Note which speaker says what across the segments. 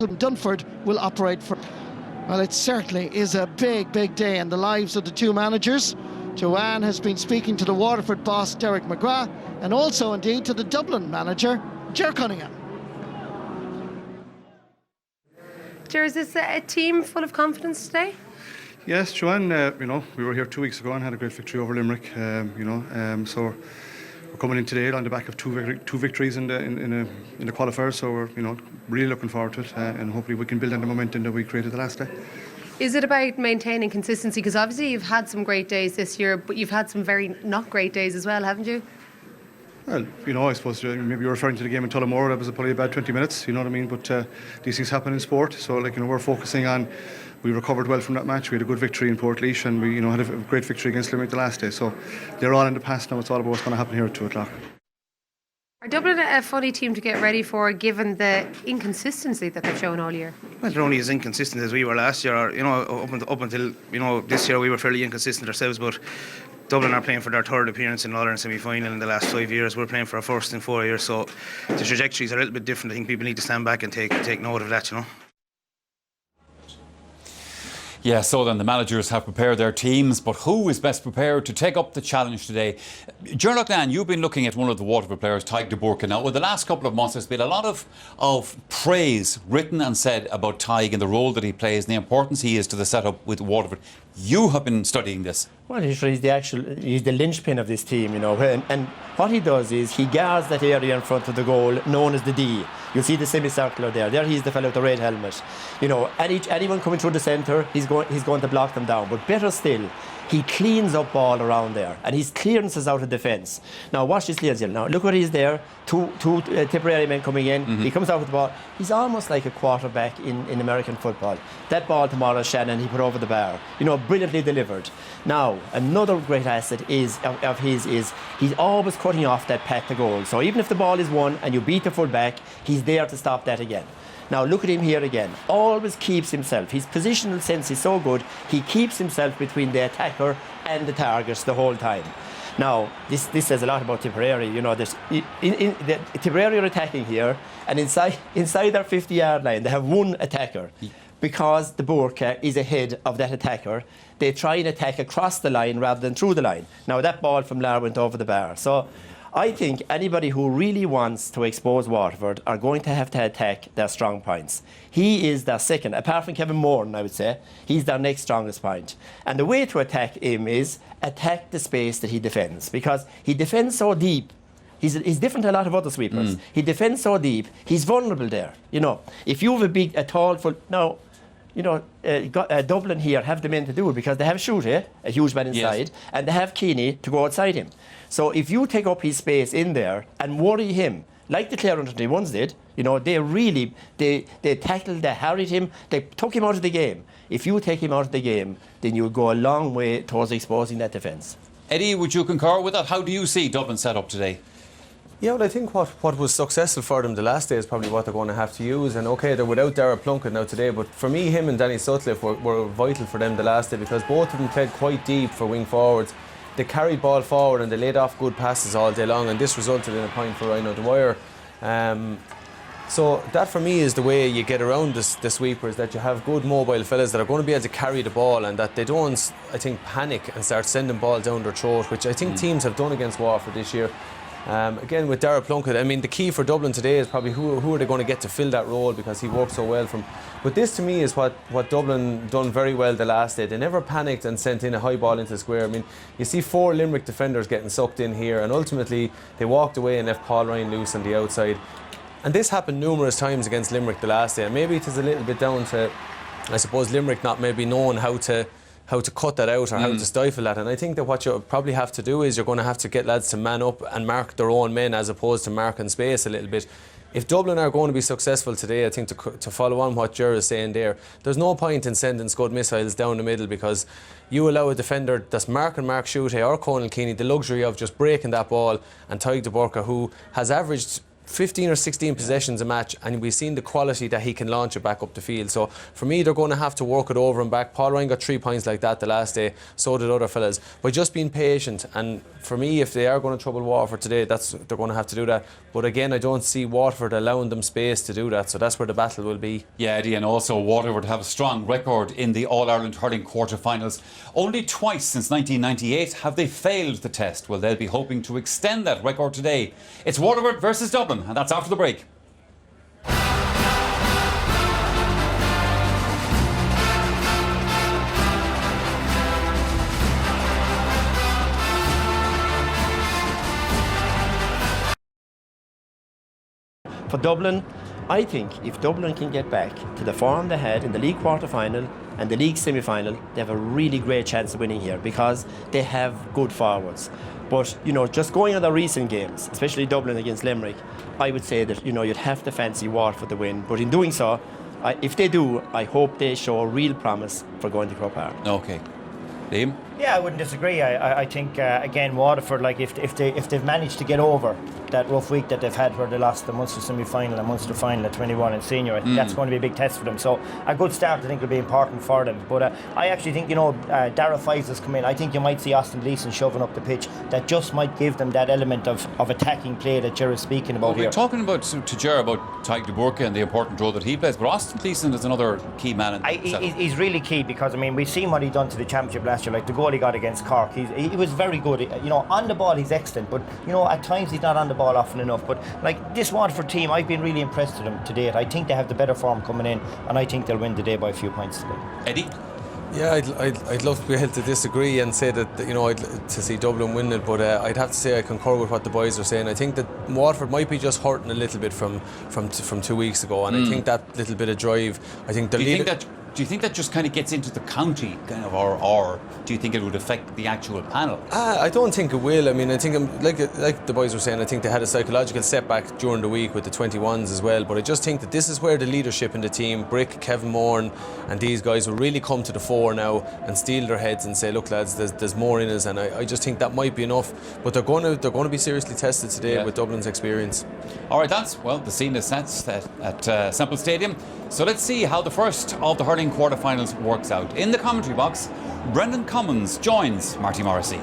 Speaker 1: Dunford will operate for. Well, it certainly is a big, big day in the lives of the two managers. Joanne has been speaking to the Waterford boss, Derek McGrath, and also indeed to the Dublin manager, Ger Cunningham.
Speaker 2: Ger, is this a team full of confidence today?
Speaker 3: Yes, Joanne, we were here 2 weeks ago and had a great victory over Limerick, so we're coming in today on the back of two victories in the qualifiers, so we're really looking forward to it, and hopefully we can build on the momentum that we created the last day.
Speaker 2: Is it about maintaining consistency? Because obviously you've had some great days this year, but you've had some very not great days as well, haven't you?
Speaker 3: Well, I suppose maybe you're referring to the game in Tullamore. That was probably about 20 minutes, you know what I mean? But these things happen in sport, so we're focusing on. We recovered well from that match. We had a good victory in Portlaoise, and we had a great victory against Limerick the last day. So they're all in the past now. It's all about what's going to happen here at 2 o'clock.
Speaker 2: Are Dublin a funny team to get ready for, given the inconsistency that they've shown all year?
Speaker 4: Well, they're only as inconsistent as we were last year. Up until this year, we were fairly inconsistent ourselves. But Dublin are playing for their third appearance in All-Ireland semi-final in the last 5 years. We're playing for our first in 4 years. So the trajectories are a little bit different. I think people need to stand back and take note of that.
Speaker 5: Yeah, so then the managers have prepared their teams, but who is best prepared to take up the challenge today? Ger Cunningham, you've been looking at one of the Waterford players, Tadhg de Búrca. Now, over the last couple of months, there's been a lot of praise written and said about Tadhg and the role that he plays and the importance he is to the setup with Waterford. You have been studying this.
Speaker 6: Well, he's the linchpin of this team, and what he does is he guards that area in front of the goal known as the D. You see the semicircular there. There he's the fellow with the red helmet. Anyone coming through the centre, he's going to block them down. But better still, he cleans up all around there, and his clearances out of defence. Now watch this clearance here. Now look what he's there. Two Tipperary men coming in. He comes out with the ball. He's almost like a quarterback in American football. That ball to Maurice Shannon, he put over the bar. Brilliantly delivered. Now another great asset of his is he's always cutting off that path to goal. So even if the ball is won and you beat the full back, he's there to stop that again. Now look at him here again. Always keeps himself. His positional sense is so good. He keeps himself between the attacker and the targets the whole time. Now this says a lot about Tipperary. The Tipperary are attacking here, and inside their 50-yard line they have one attacker. Because the Búrca is ahead of that attacker, they try and attack across the line rather than through the line. Now that ball from Lar went over the bar. So I think anybody who really wants to expose Waterford are going to have to attack their strong points. He is their second, apart from Kevin Moran, I would say. He's their next strongest point. And the way to attack him is attack the space that he defends, because he defends so deep. He's different to a lot of other sweepers. He defends so deep. He's vulnerable there. If you have a tall foot now. Dublin here have the men to do it because they have Schutte, a huge man inside, and they have Keeney to go outside him. So if you take up his space in there and worry him, like the Clare under-21s did, they tackled, they harried him, they took him out of the game. If you take him out of the game, then you'll go a long way towards exposing that defence.
Speaker 5: Eddie, would you concur with that? How do you see Dublin set up today?
Speaker 7: Yeah, well, I think what was successful for them the last day is probably what they're going to have to use. And OK, they're without Darragh Plunkett now today, but for me, him and Danny Sutcliffe were vital for them the last day, because both of them played quite deep for wing forwards. They carried ball forward and they laid off good passes all day long, and this resulted in a point for Ryan O'Dwyer. So that for me is the way you get around the sweepers, that you have good mobile fellas that are going to be able to carry the ball, and that they don't, I think, panic and start sending ball down their throat, which I think teams have done against Waterford this year. Again, with Darragh Plunkett, I mean, the key for Dublin today is probably who are they going to get to fill that role, because he worked so well from. But this to me is what Dublin done very well the last day. They never panicked and sent in a high ball into the square. I mean, you see 4 Limerick defenders getting sucked in here, and ultimately they walked away and left Paul Ryan loose on the outside. And this happened numerous times against Limerick the last day, and maybe it is a little bit down to, I suppose, Limerick not maybe knowing how to cut that out or how to stifle that. And I think that what you probably have to do is you're going to have to get lads to man up and mark their own men as opposed to marking space a little bit. If Dublin are going to be successful today, I think to follow on what Ger is saying there's no point in sending Scud missiles down the middle, because you allow a defender that's marking Mark Schutte or Conal Keeney the luxury of just breaking that ball, and Tadhg de Búrca, who has averaged 15 or 16 possessions a match, and we've seen the quality that he can launch it back up the field. So for me, they're going to have to work it over and back. Paul Ryan got 3 points like that the last day, so did other fellas. By just being patient, and for me, if they are going to trouble Waterford today, they're going to have to do that. But again, I don't see Waterford allowing them space to do that, so that's where the battle will be.
Speaker 5: Yeah, Eddie, and also Waterford have a strong record in the All-Ireland hurling quarter-finals. Only twice since 1998 have they failed the test. Well, they'll be hoping to extend that record today. It's Waterford versus Dublin, and that's after the break.
Speaker 6: For Dublin, I think if Dublin can get back to the form they had in the league quarter-final and the league semi-final, they have a really great chance of winning here because they have good forwards. But, just going on the recent games, especially Dublin against Limerick, I would say that, you'd have to fancy Waterford to win. But in doing so, if they do, I hope they show real promise for going to Croke Park.
Speaker 5: Okay. Liam?
Speaker 8: Yeah, I wouldn't disagree. I think again Waterford, like if they've managed to get over that rough week that they've had where they lost the Munster semi-final and Munster final at 21 in senior, I think that's going to be a big test for them. So a good start, I think, will be important for them. But I actually think Dara Fizes come in. I think you might see Austin Gleeson shoving up the pitch. That just might give them that element of attacking play that Gerard's speaking about here.
Speaker 5: We're talking about to Gerard about Tadhg de Búrca and the important role that he plays, but Austin Gleeson is another key man.
Speaker 8: He's really key because we've seen what he done to the championship last year, like the goal he got against Cork. He was very good. On the ball he's excellent, but at times he's not on the ball often enough. But like this Waterford team, I've been really impressed with them to date. I think they have the better form coming in, and I think they'll win the day by a few points today.
Speaker 5: Eddie?
Speaker 7: Yeah, I'd love to be able to disagree and say that I'd to see Dublin win it, but I'd have to say I concur with what the boys are saying. I think that Waterford might be just hurting a little bit from 2 weeks ago, and I think that little bit of drive. I think the
Speaker 5: Do you think that just kind of gets into the county, kind of, or do you think it would affect the actual panel?
Speaker 7: I don't think it will. I mean, I think like the boys were saying, I think they had a psychological setback during the week with the 21s as well. But I just think that this is where the leadership in the team, Brick, Kevin Moran, and these guys will really come to the fore now and steal their heads and say, look, lads, there's more in us. And I just think that might be enough. But they're going to be seriously tested today with Dublin's experience.
Speaker 5: All right, the scene is set at Semple Stadium. So let's see how the first of the hurling quarterfinals works out. In the commentary box, Brendan Cummins joins Marty Morrissey.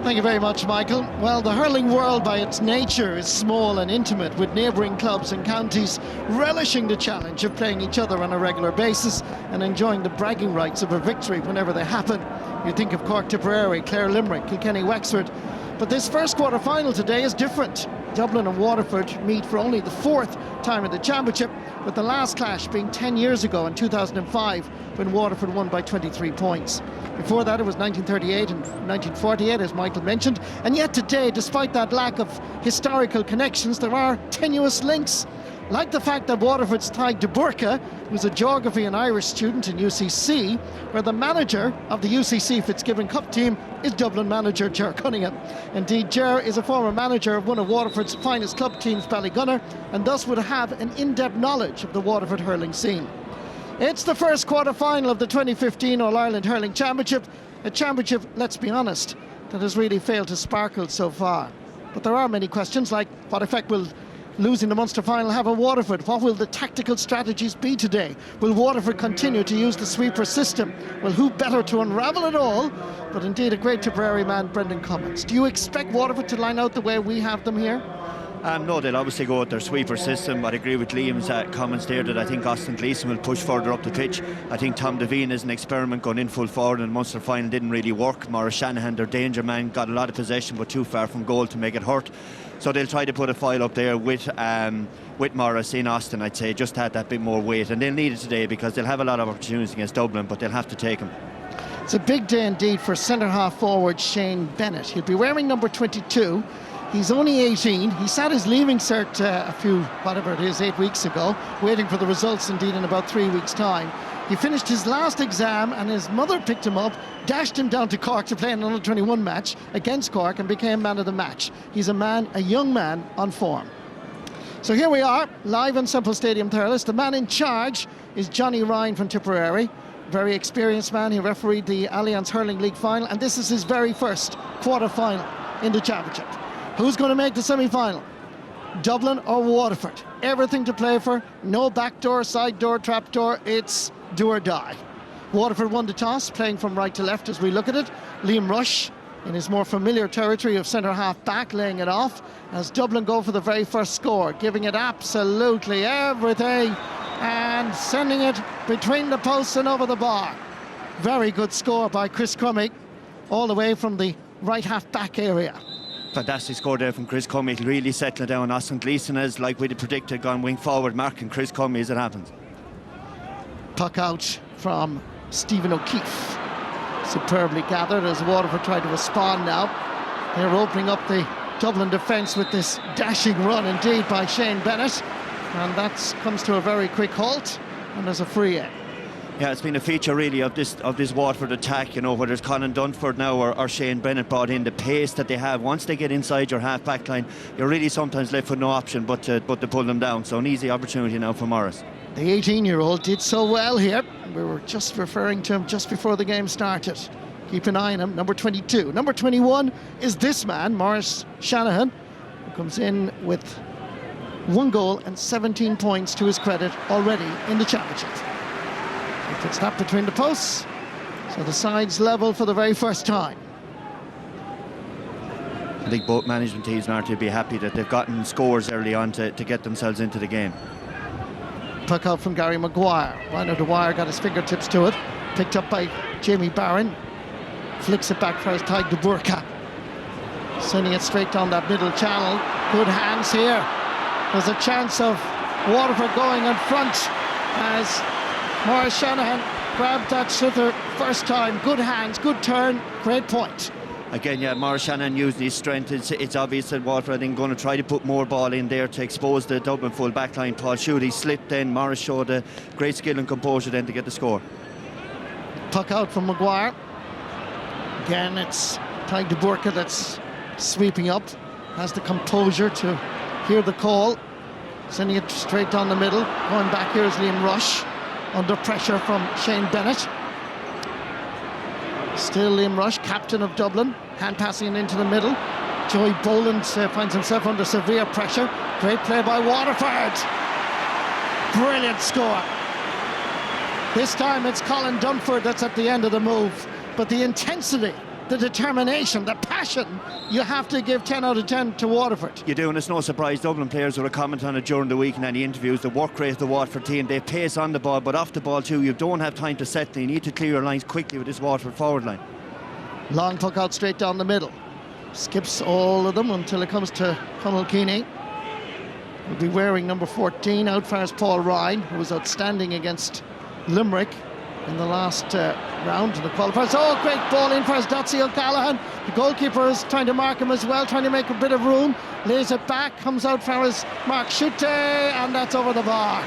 Speaker 1: Thank you very much, Michael. Well, the hurling world by its nature is small and intimate, with neighbouring clubs and counties relishing the challenge of playing each other on a regular basis and enjoying the bragging rights of a victory whenever they happen. You think of Cork Tipperary, Clare Limerick, Kilkenny Wexford. But this first quarter-final today is different. Dublin and Waterford meet for only the fourth time in the championship, with the last clash being 10 years ago in 2005 when Waterford won by 23 points. Before that it was 1938 and 1948, as Michael mentioned, and yet today, despite that lack of historical connections, there are tenuous links. Like the fact that Waterford's Tadhg de Búrca was a geography and Irish student in UCC, where the manager of the UCC Fitzgibbon Cup team is Dublin manager Ger Cunningham. Indeed, Ger is a former manager of one of Waterford's finest club teams, Ballygunner, and thus would have an in-depth knowledge of the Waterford hurling scene. It's the first quarter-final of the 2015 All-Ireland Hurling Championship, a championship, let's be honest, that has really failed to sparkle so far. But there are many questions, like what effect will losing the Munster final have on Waterford? What will the tactical strategies be today? Will Waterford continue to use the sweeper system? Well, who better to unravel it all but indeed a great Tipperary man, Brendan Cummins. Do you expect Waterford to line out the way we have them here?
Speaker 9: No, they'll obviously go with their sweeper system. I'd agree with Liam's comments there that I think Austin Gleeson will push further up the pitch. I think Tom Devine is an experiment going in full forward, and the Munster final didn't really work. Maurice Shanahan, their danger man, got a lot of possession but too far from goal to make it hurt. So they'll try to put a file up there with Maurice in Austin, I'd say, just to add that bit more weight. And they'll need it today because they'll have a lot of opportunities against Dublin, but they'll have to take them.
Speaker 1: It's a big day indeed for centre-half forward Shane Bennett. He'll be wearing number 22. He's only 18. He sat his leaving cert a few, 8 weeks ago, waiting for the results indeed in about 3 weeks' time. He finished his last exam and his mother picked him up, dashed him down to Cork to play an under-21 match against Cork and became man of the match. He's a young man on form. So here we are, live on Semple Stadium, Thurles. The man in charge is Johnny Ryan from Tipperary. Very experienced man. He refereed the Allianz Hurling League final, and this is his very first quarter-final in the championship. Who's going to make the semi-final? Dublin or Waterford. Everything to play for. No back door, side door, trap door. It's do or die. Waterford won the toss, playing from right to left as we look at it. Liam Rush in his more familiar territory of centre half back, laying it off as Dublin go for the very first score, giving it absolutely everything and sending it between the posts and over the bar. Very good score by Chris Crummy, all the way from the right half back area.
Speaker 9: Fantastic score there from Chris Cummey. It'll really settle it down. Austin Gleeson has, like we'd predicted, gone wing forward, marking Chris Cummey as it happens.
Speaker 1: Puck out from Stephen O'Keefe. Superbly gathered as Waterford try to respond now. They're opening up the Dublin defence with this dashing run indeed by Shane Bennett, and that comes to a very quick halt, and there's a free in.
Speaker 9: Yeah, it's been a feature really of this Waterford attack, you know, whether it's Colin Dunford now or Shane Bennett brought in, the pace that they have. Once they get inside your half back line, you're really sometimes left with no option but to pull them down. So an easy opportunity now for Morris.
Speaker 1: The 18-year-old did so well here. We were just referring to him just before the game started. Keep an eye on him, number 22. Number 21 is this man, Maurice Shanahan, who comes in with 1 goal and 17 points to his credit already in the championship. He puts that between the posts, so the sides level for the very first time.
Speaker 9: I think both management teams are to be happy that they've gotten scores early on to get themselves into the game.
Speaker 1: Puck out from Gary Maguire. Ryan Dwyer got his fingertips to it. Picked up by Jamie Barron. Flicks it back for his Tadhg de Búrca. Sending it straight down that middle channel. Good hands here. There's a chance of Waterford going in front as Maurice Shanahan grabbed that slither first time. Good hands, good turn, great point.
Speaker 9: Again, yeah, Maurice Shanahan using his strength. It's obvious that Waterford are going to try to put more ball in there to expose the Dublin full back line. Paul Schutte slipped then. Maurice showed a great skill and composure then to get the score.
Speaker 1: Puck out from Maguire. Again, it's Tadhg de Búrca that's sweeping up. Has the composure to hear the call. Sending it straight down the middle. Going back here is Liam Rush. Under pressure from Shane Bennett. Still Liam Rush, captain of Dublin, hand passing it into the middle. Joey Boland finds himself under severe pressure. Great play by Waterford. Brilliant score. This time it's Colin Dunford that's at the end of the move. But the intensity, the determination, the passion, you have to give 10 out of 10 to Waterford.
Speaker 9: You do, and it's no surprise Dublin players will comment on it during the week in any interviews. The work rate of the Waterford team, they pace on the ball, but off the ball too. You don't have time to settle. You need to clear your lines quickly with this Waterford forward line.
Speaker 1: Long puck out straight down the middle. Skips all of them until it comes to Conal Keaney. Will be wearing number 14. Out far as Paul Ryan, who was outstanding against Limerick in the last round of the qualifiers. Oh, great ball in for Dotsy O'Callaghan. The goalkeeper is trying to mark him as well, trying to make a bit of room. Lays it back, comes out for his Mark Schutte, and that's over the bar.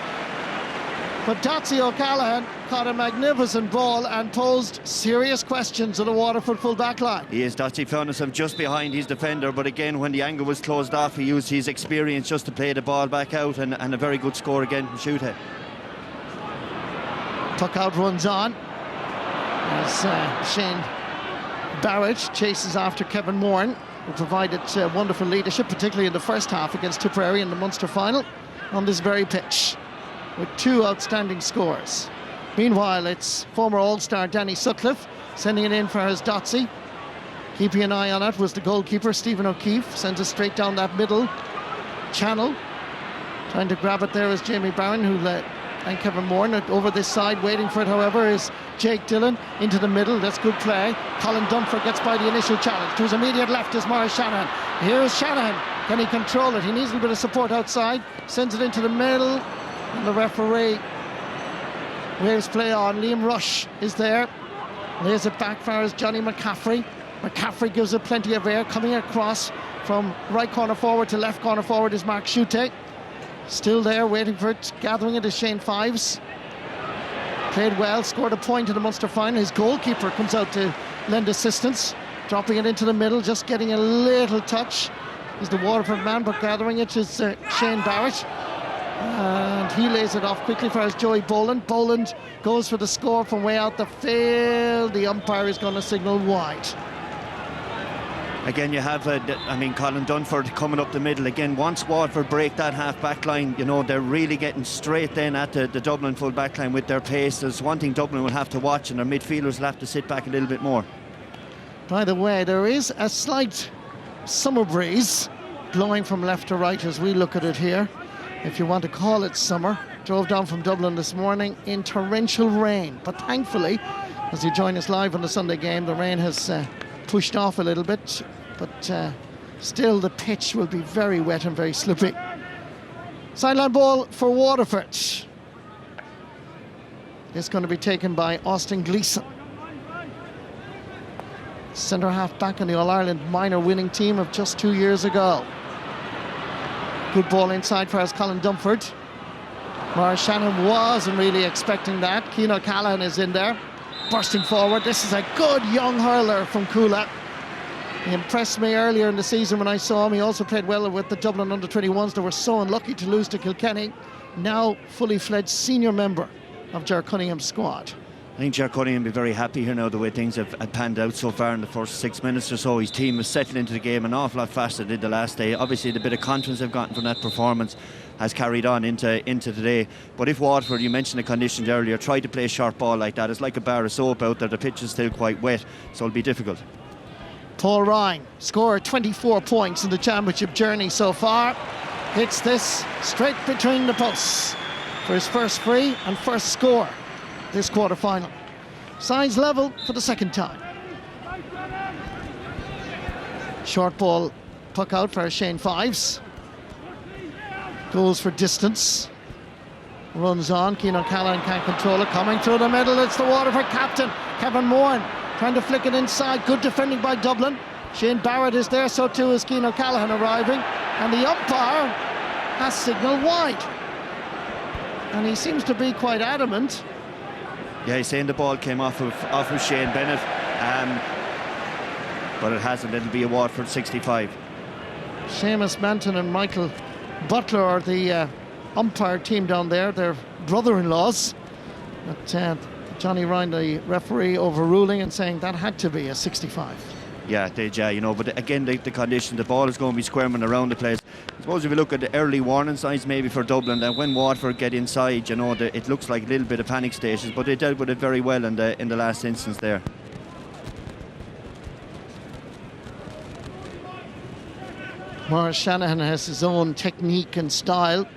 Speaker 1: But Dotsy O'Callaghan caught a magnificent ball and posed serious questions to the Waterford full back line.
Speaker 9: He is. Dotsy found himself just behind his defender, but again, when the angle was closed off, he used his experience just to play the ball back out, and a very good score again from Schutte.
Speaker 1: Puck out runs on as Shane Barrett chases after Kevin Moran, who provided wonderful leadership, particularly in the first half against Tipperary in the Munster final on this very pitch, with 2 outstanding scores. Meanwhile, it's former All-Star Danny Sutcliffe sending it in for his Dotsy. Keeping an eye on it was the goalkeeper, Stephen O'Keefe. Sends it straight down that middle channel. Trying to grab it there is Jamie Barron, who and Kevin Moran. Over this side, waiting for it, however, is Jake Dillon into the middle. That's good play. Colin Dunford gets by the initial challenge. To his immediate left is Maurice Shanahan. Here's Shanahan. Can he control it? He needs a little bit of support outside. Sends it into the middle. And the referee waves play on. Liam Rush is there. Lays it back far as Johnny McCaffrey. McCaffrey gives it plenty of air. Coming across from right corner forward to left corner forward is Mark Schutte. Still there, waiting for it, gathering it is Shane Fives. Played well, scored a point in the Munster final. His goalkeeper comes out to lend assistance, dropping it into the middle, just getting a little touch. Is the Waterford man, but gathering it is Shane Barrett. And he lays it off quickly for his Joey Boland. Boland goes for the score from way out the field. The umpire is going to signal wide.
Speaker 9: Again, you have, Colin Dunford coming up the middle. Again, once Waterford break that half-back line, they're really getting straight then at the Dublin full-back line with their pace. There's one thing Dublin will have to watch, and their midfielders will have to sit back a little bit more.
Speaker 1: By the way, there is a slight summer breeze blowing from left to right as we look at it here, if you want to call it summer. Drove down from Dublin this morning in torrential rain, but thankfully, as you join us live on the Sunday game, the rain has pushed off a little bit, but still the pitch will be very wet and very slippy. Sideline ball for Waterford. It's going to be taken by Austin Gleeson, centre half back in the All-Ireland minor winning team of just 2 years ago. Good ball inside for Colin Dunford. Maurice Shanahan wasn't really expecting that. Cian O'Callaghan is in there, bursting forward. This is a good young hurler from Coola. He impressed me earlier in the season when I saw him. He also played well with the Dublin under-21s. They were so unlucky to lose to Kilkenny. Now fully fledged senior member of Ger Cunningham's squad.
Speaker 9: I think Ger Cunningham will be very happy here now the way things have panned out so far in the first 6 minutes or so. His team has settled into the game an awful lot faster than they did the last day. Obviously the bit of confidence they've gotten from that performance has carried on into today. But if Waterford, you mentioned the conditions earlier, try to play a sharp ball like that, it's like a bar of soap out there. The pitch is still quite wet, so it'll be difficult.
Speaker 1: Paul Ryan scored 24 points in the championship journey so far. Hits this straight between the posts for his first free and first score this quarter-final. Sides level for the second time. Short ball, puck out for Shane Fives. Goes for distance. Runs on, Cian O'Callaghan can't control it. Coming through the middle, it's the Waterford captain, Kevin Moran, trying to flick it inside. Good defending by Dublin. Shane Barrett is there, so too is Cian O'Callaghan arriving. And the umpire has signalled wide. And he seems to be quite adamant.
Speaker 9: Yeah, he's saying the ball came off of Shane Bennett, but it hasn't. It'll be a Waterford 65.
Speaker 1: Seamus Manton and Michael Butler are the umpire team down there. They're brother-in-laws. But Johnny Ryan, the referee, overruling and saying that had to be a 65.
Speaker 9: Yeah, but again, the condition, the ball is going to be squirming around the place. I suppose if you look at the early warning signs maybe for Dublin, that when Waterford get inside, it looks like a little bit of panic stations, but they dealt with it very well in the last instance there.
Speaker 1: Maurice Shanahan has his own technique and style,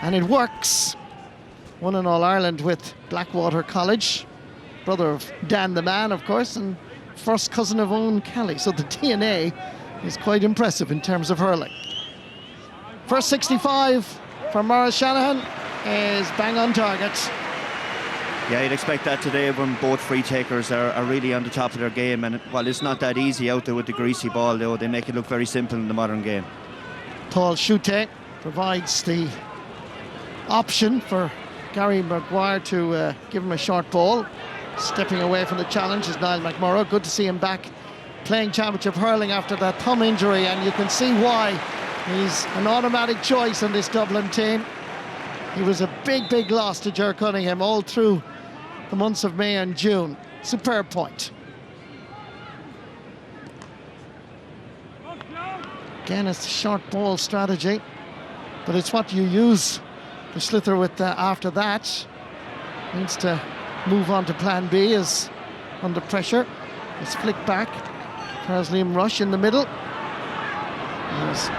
Speaker 1: and it works. Won in All-Ireland with Blackwater College, brother of Dan the Man, of course, and first cousin of Owen Kelly, so the DNA is quite impressive in terms of hurling. First 65 for Maurice Shanahan is bang on target.
Speaker 9: Yeah, you'd expect that today when both free takers are really on the top of their game, and while it's not that easy out there with the greasy ball, though, they make it look very simple in the modern game.
Speaker 1: Paul Schutte provides the option for Gary Maguire to give him a short ball. Stepping away from the challenge is Niall McMurrough. Good to see him back playing championship hurling after that thumb injury, and you can see why he's an automatic choice in this Dublin team. He was a big loss to Ger Cunningham all through the months of May and June. Superb point. Again, it's a short ball strategy, but it's what you use to slither with after that. Needs to move on to plan B, is under pressure. It's flicked back. There's Liam Rush in the middle. As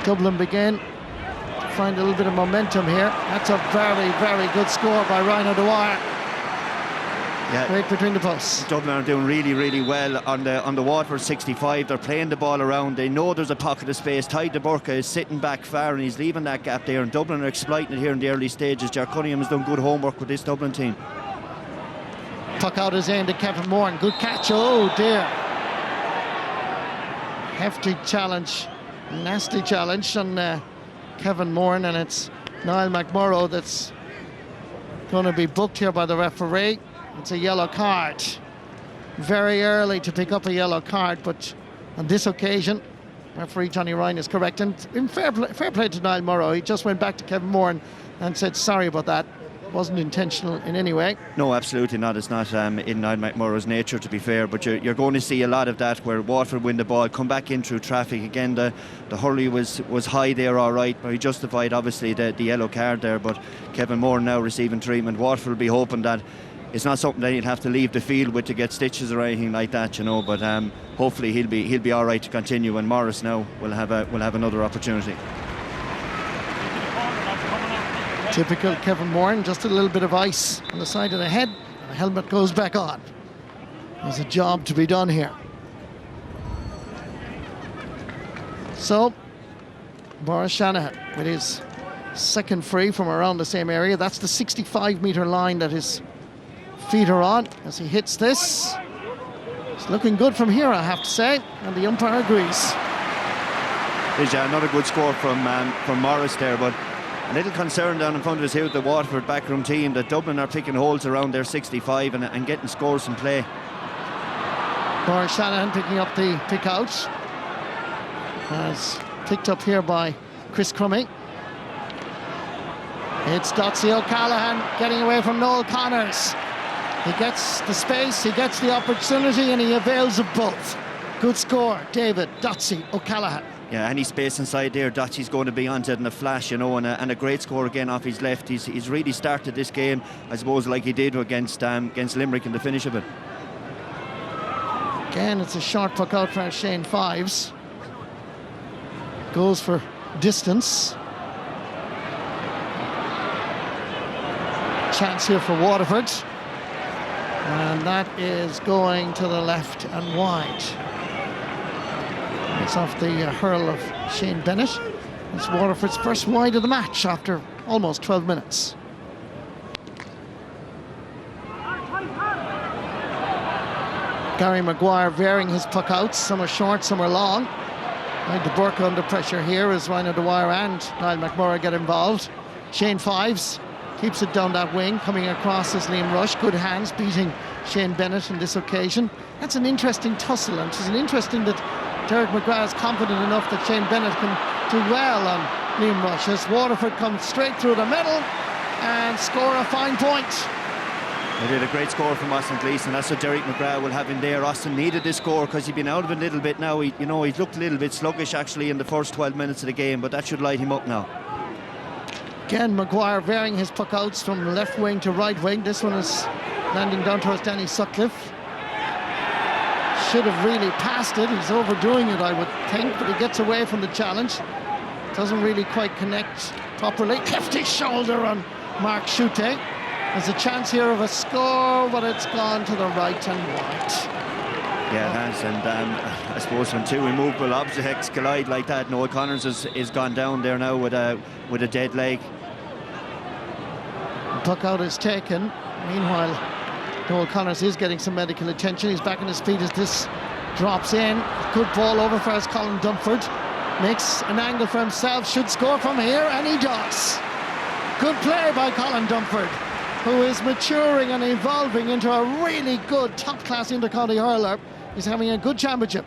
Speaker 1: Dublin begin to find a little bit of momentum here. That's a very good score by Ryan O'Dwyer.
Speaker 9: Yeah,
Speaker 1: right between the posts.
Speaker 9: Dublin are doing really well on the Waterford 65. They're playing the ball around. They know there's a pocket of space. Ty de Burka is sitting back far and he's leaving that gap there, and Dublin are exploiting it here in the early stages. Ger Cunningham has done good homework with this Dublin team.
Speaker 1: Puck out is aimed at Kevin Moran. Good catch. Oh dear. Hefty challenge. Nasty challenge on Kevin Moran, and it's Niall McMurrough that's going to be booked here by the referee. It's a yellow card. Very early to pick up a yellow card, but on this occasion, referee Johnny Ryan is correct. And in fair play to Niall Murrow, he just went back to Kevin Moran and said sorry about that. wasn't intentional in any way.
Speaker 9: No, absolutely not. It's not in Niall McMurrough's nature, to be fair, but you're going to see a lot of that where Waterford win the ball, come back in through traffic. Again, the hurley was high there, all right, but he justified obviously the yellow card there, but Kevin Moore now receiving treatment. Waterford will be hoping that it's not something that he'll have to leave the field with to get stitches or anything like that, you know, but hopefully he'll be all right to continue, and Morris now will have another opportunity.
Speaker 1: Typical Kevin Moore, just a little bit of ice on the side of the head, and the helmet goes back on. There's a job to be done here. So, Boris Shanahan with his second free from around the same area. That's the 65-metre line that his feet are on as he hits this. It's looking good from here, I have to say, and the umpire agrees.
Speaker 9: There's another good score from Morris there, but a little concern down in front of us here with the Waterford backroom team that Dublin are picking holes around their 65 and getting scores in play.
Speaker 1: Boris Shanahan picking up the pick out, as picked up here by Chris Crummy. It's Dotsy O'Callaghan getting away from Noel Connors. He gets the space, he gets the opportunity, and he avails of both. Good score, David Dotsy O'Callaghan.
Speaker 9: Yeah, any space inside there, Dotsy's going to be onto it in a flash, you know, and a great score again off his left. He's really started this game, I suppose, like he did against Limerick in the finish of it.
Speaker 1: Again, it's a short puck out for Shane Fives. Goes for distance. Chance here for Waterford. And that is going to the left and wide. It's off the hurl of Shane Bennett. It's Waterford's first wide of the match after almost 12 minutes. Gary Maguire varying his puck outs. Some are short, some are long. De Burka under pressure here as Ryan Dwyer and Niall McMurrough get involved. Shane Fives keeps it down that wing, coming across as Liam Rush. Good hands beating Shane Bennett on this occasion. That's an interesting tussle, and it's interesting that Derek McGrath is confident enough that Shane Bennett can do well on Liam Rush as Waterford comes straight through the middle and score a fine point.
Speaker 9: They did a great score from Austin Gleeson. That's what Derek McGrath will have in there. Austin needed this score because he'd been out of it a little bit now. He's looked a little bit sluggish actually in the first 12 minutes of the game, but that should light him up now.
Speaker 1: Again, Maguire varying his puck outs from left wing to right wing. This one is landing down towards Danny Sutcliffe. Should have really passed it. He's overdoing it, I would think, but he gets away from the challenge. Doesn't really quite connect properly. Left his shoulder on Mark Schutte. There's a chance here of a score, but it's gone to the right and wide.
Speaker 9: Yeah, it has, and I suppose when two immovable objects collide like that, Noel Connors is gone down there now with a dead leg.
Speaker 1: The puck out is taken. Meanwhile, Noel Connors is getting some medical attention. He's back on his feet as this drops in. Good ball over for Colin Dumford. Makes an angle for himself, should score from here, and he does. Good play by Colin Dumford, who is maturing and evolving into a really good top-class intercounty hurler. He's having a good championship.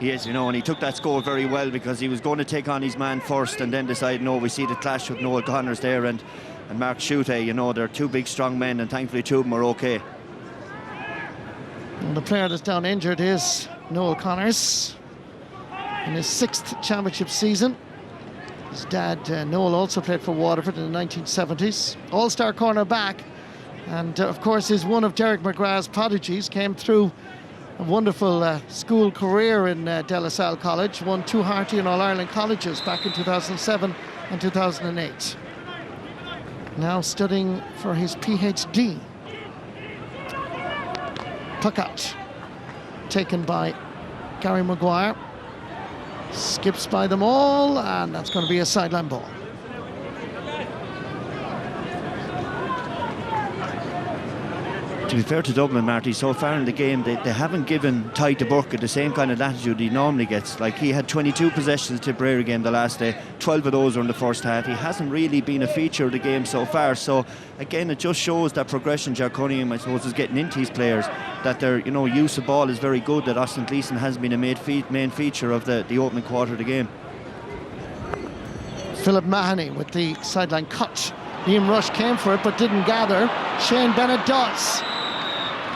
Speaker 9: He is, and he took that score very well because he was going to take on his man first and then decided, no, we see the clash with Noel Connors there and Mark Schutte. They're two big, strong men, and thankfully two of them are okay.
Speaker 1: And the player that's down injured is Noel Connors in his 6th championship season. His dad, Noel, also played for Waterford in the 1970s. All-star cornerback, and of course is one of Derek McGrath's prodigies. Came through a wonderful school career in De La Salle College. Won 2 Harty and All-Ireland colleges back in 2007 and 2008. Now studying for his PhD. Puck out, taken by Gary Maguire. Skips by them all, and that's going to be a sideline ball.
Speaker 9: To be fair to Dublin, Marty, so far in the game they haven't given Ty de Burka the same kind of latitude he normally gets. Like, he had 22 possessions in the Tipperary game the last day, 12 of those were in the first half. He hasn't really been a feature of the game so far, so again it just shows that progression Jack Cunningham, I suppose, is getting into his players, that their use of ball is very good, that Austin Gleeson has been a main feature of the opening quarter of the game.
Speaker 1: Philip Mahoney with the sideline cut Liam Rush came for it but didn't gather. Shane Bennett does.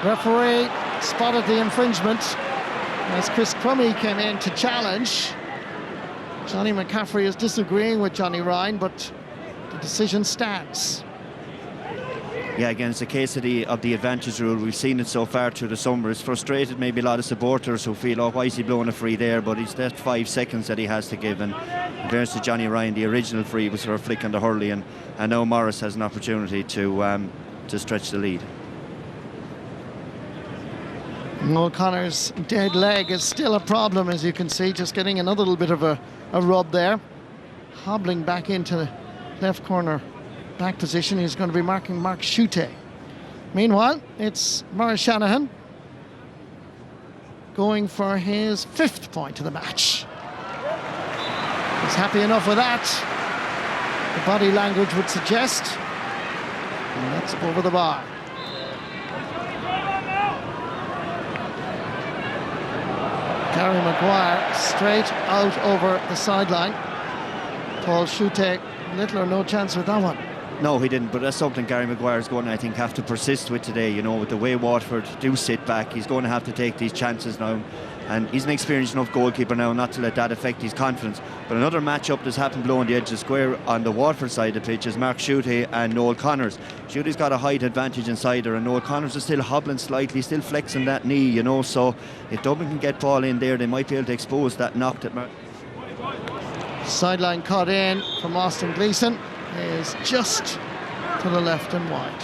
Speaker 1: Referee spotted the infringement as Chris Crummy came in to challenge. Johnny McCaffrey is disagreeing with Johnny Ryan, but the decision stands.
Speaker 9: Yeah, again, it's a case of the advantage rule. We've seen it so far through the summer. It's frustrated maybe a lot of supporters who feel, oh, why is he blowing a free there? But it's that 5 seconds that he has to give. And in fairness to Johnny Ryan, the original free was for a flick on the Hurley, and now Morris has an opportunity to stretch the lead.
Speaker 1: O'Connor's dead leg is still a problem, as you can see, just getting another little bit of a rub there. Hobbling back into the left corner back position. He's going to be marking Mark Schutte. Meanwhile, it's Maurice Shanahan going for his 5th point of the match. He's happy enough with that, the body language would suggest. And that's over the bar. Gary Maguire straight out over the sideline. Paul Schutte, little or no chance with that one.
Speaker 9: No, he didn't, but that's something Gary Maguire is going to, I think, have to persist with today. You know, with the way Waterford do sit back, he's going to have to take these chances now. And he's an experienced enough goalkeeper now not to let that affect his confidence. But another match-up that's happened below on the edge of the square on the Waterford side of the pitch is Mark Schutte and Noel Connors. Schutte's got a height advantage inside her, and Noel Connors is still hobbling slightly, still flexing that knee, you know. So if Dublin can get ball in there, they might be able to expose that knock that Mark.
Speaker 1: Sideline cut in from Austin Gleeson is just to the left and wide.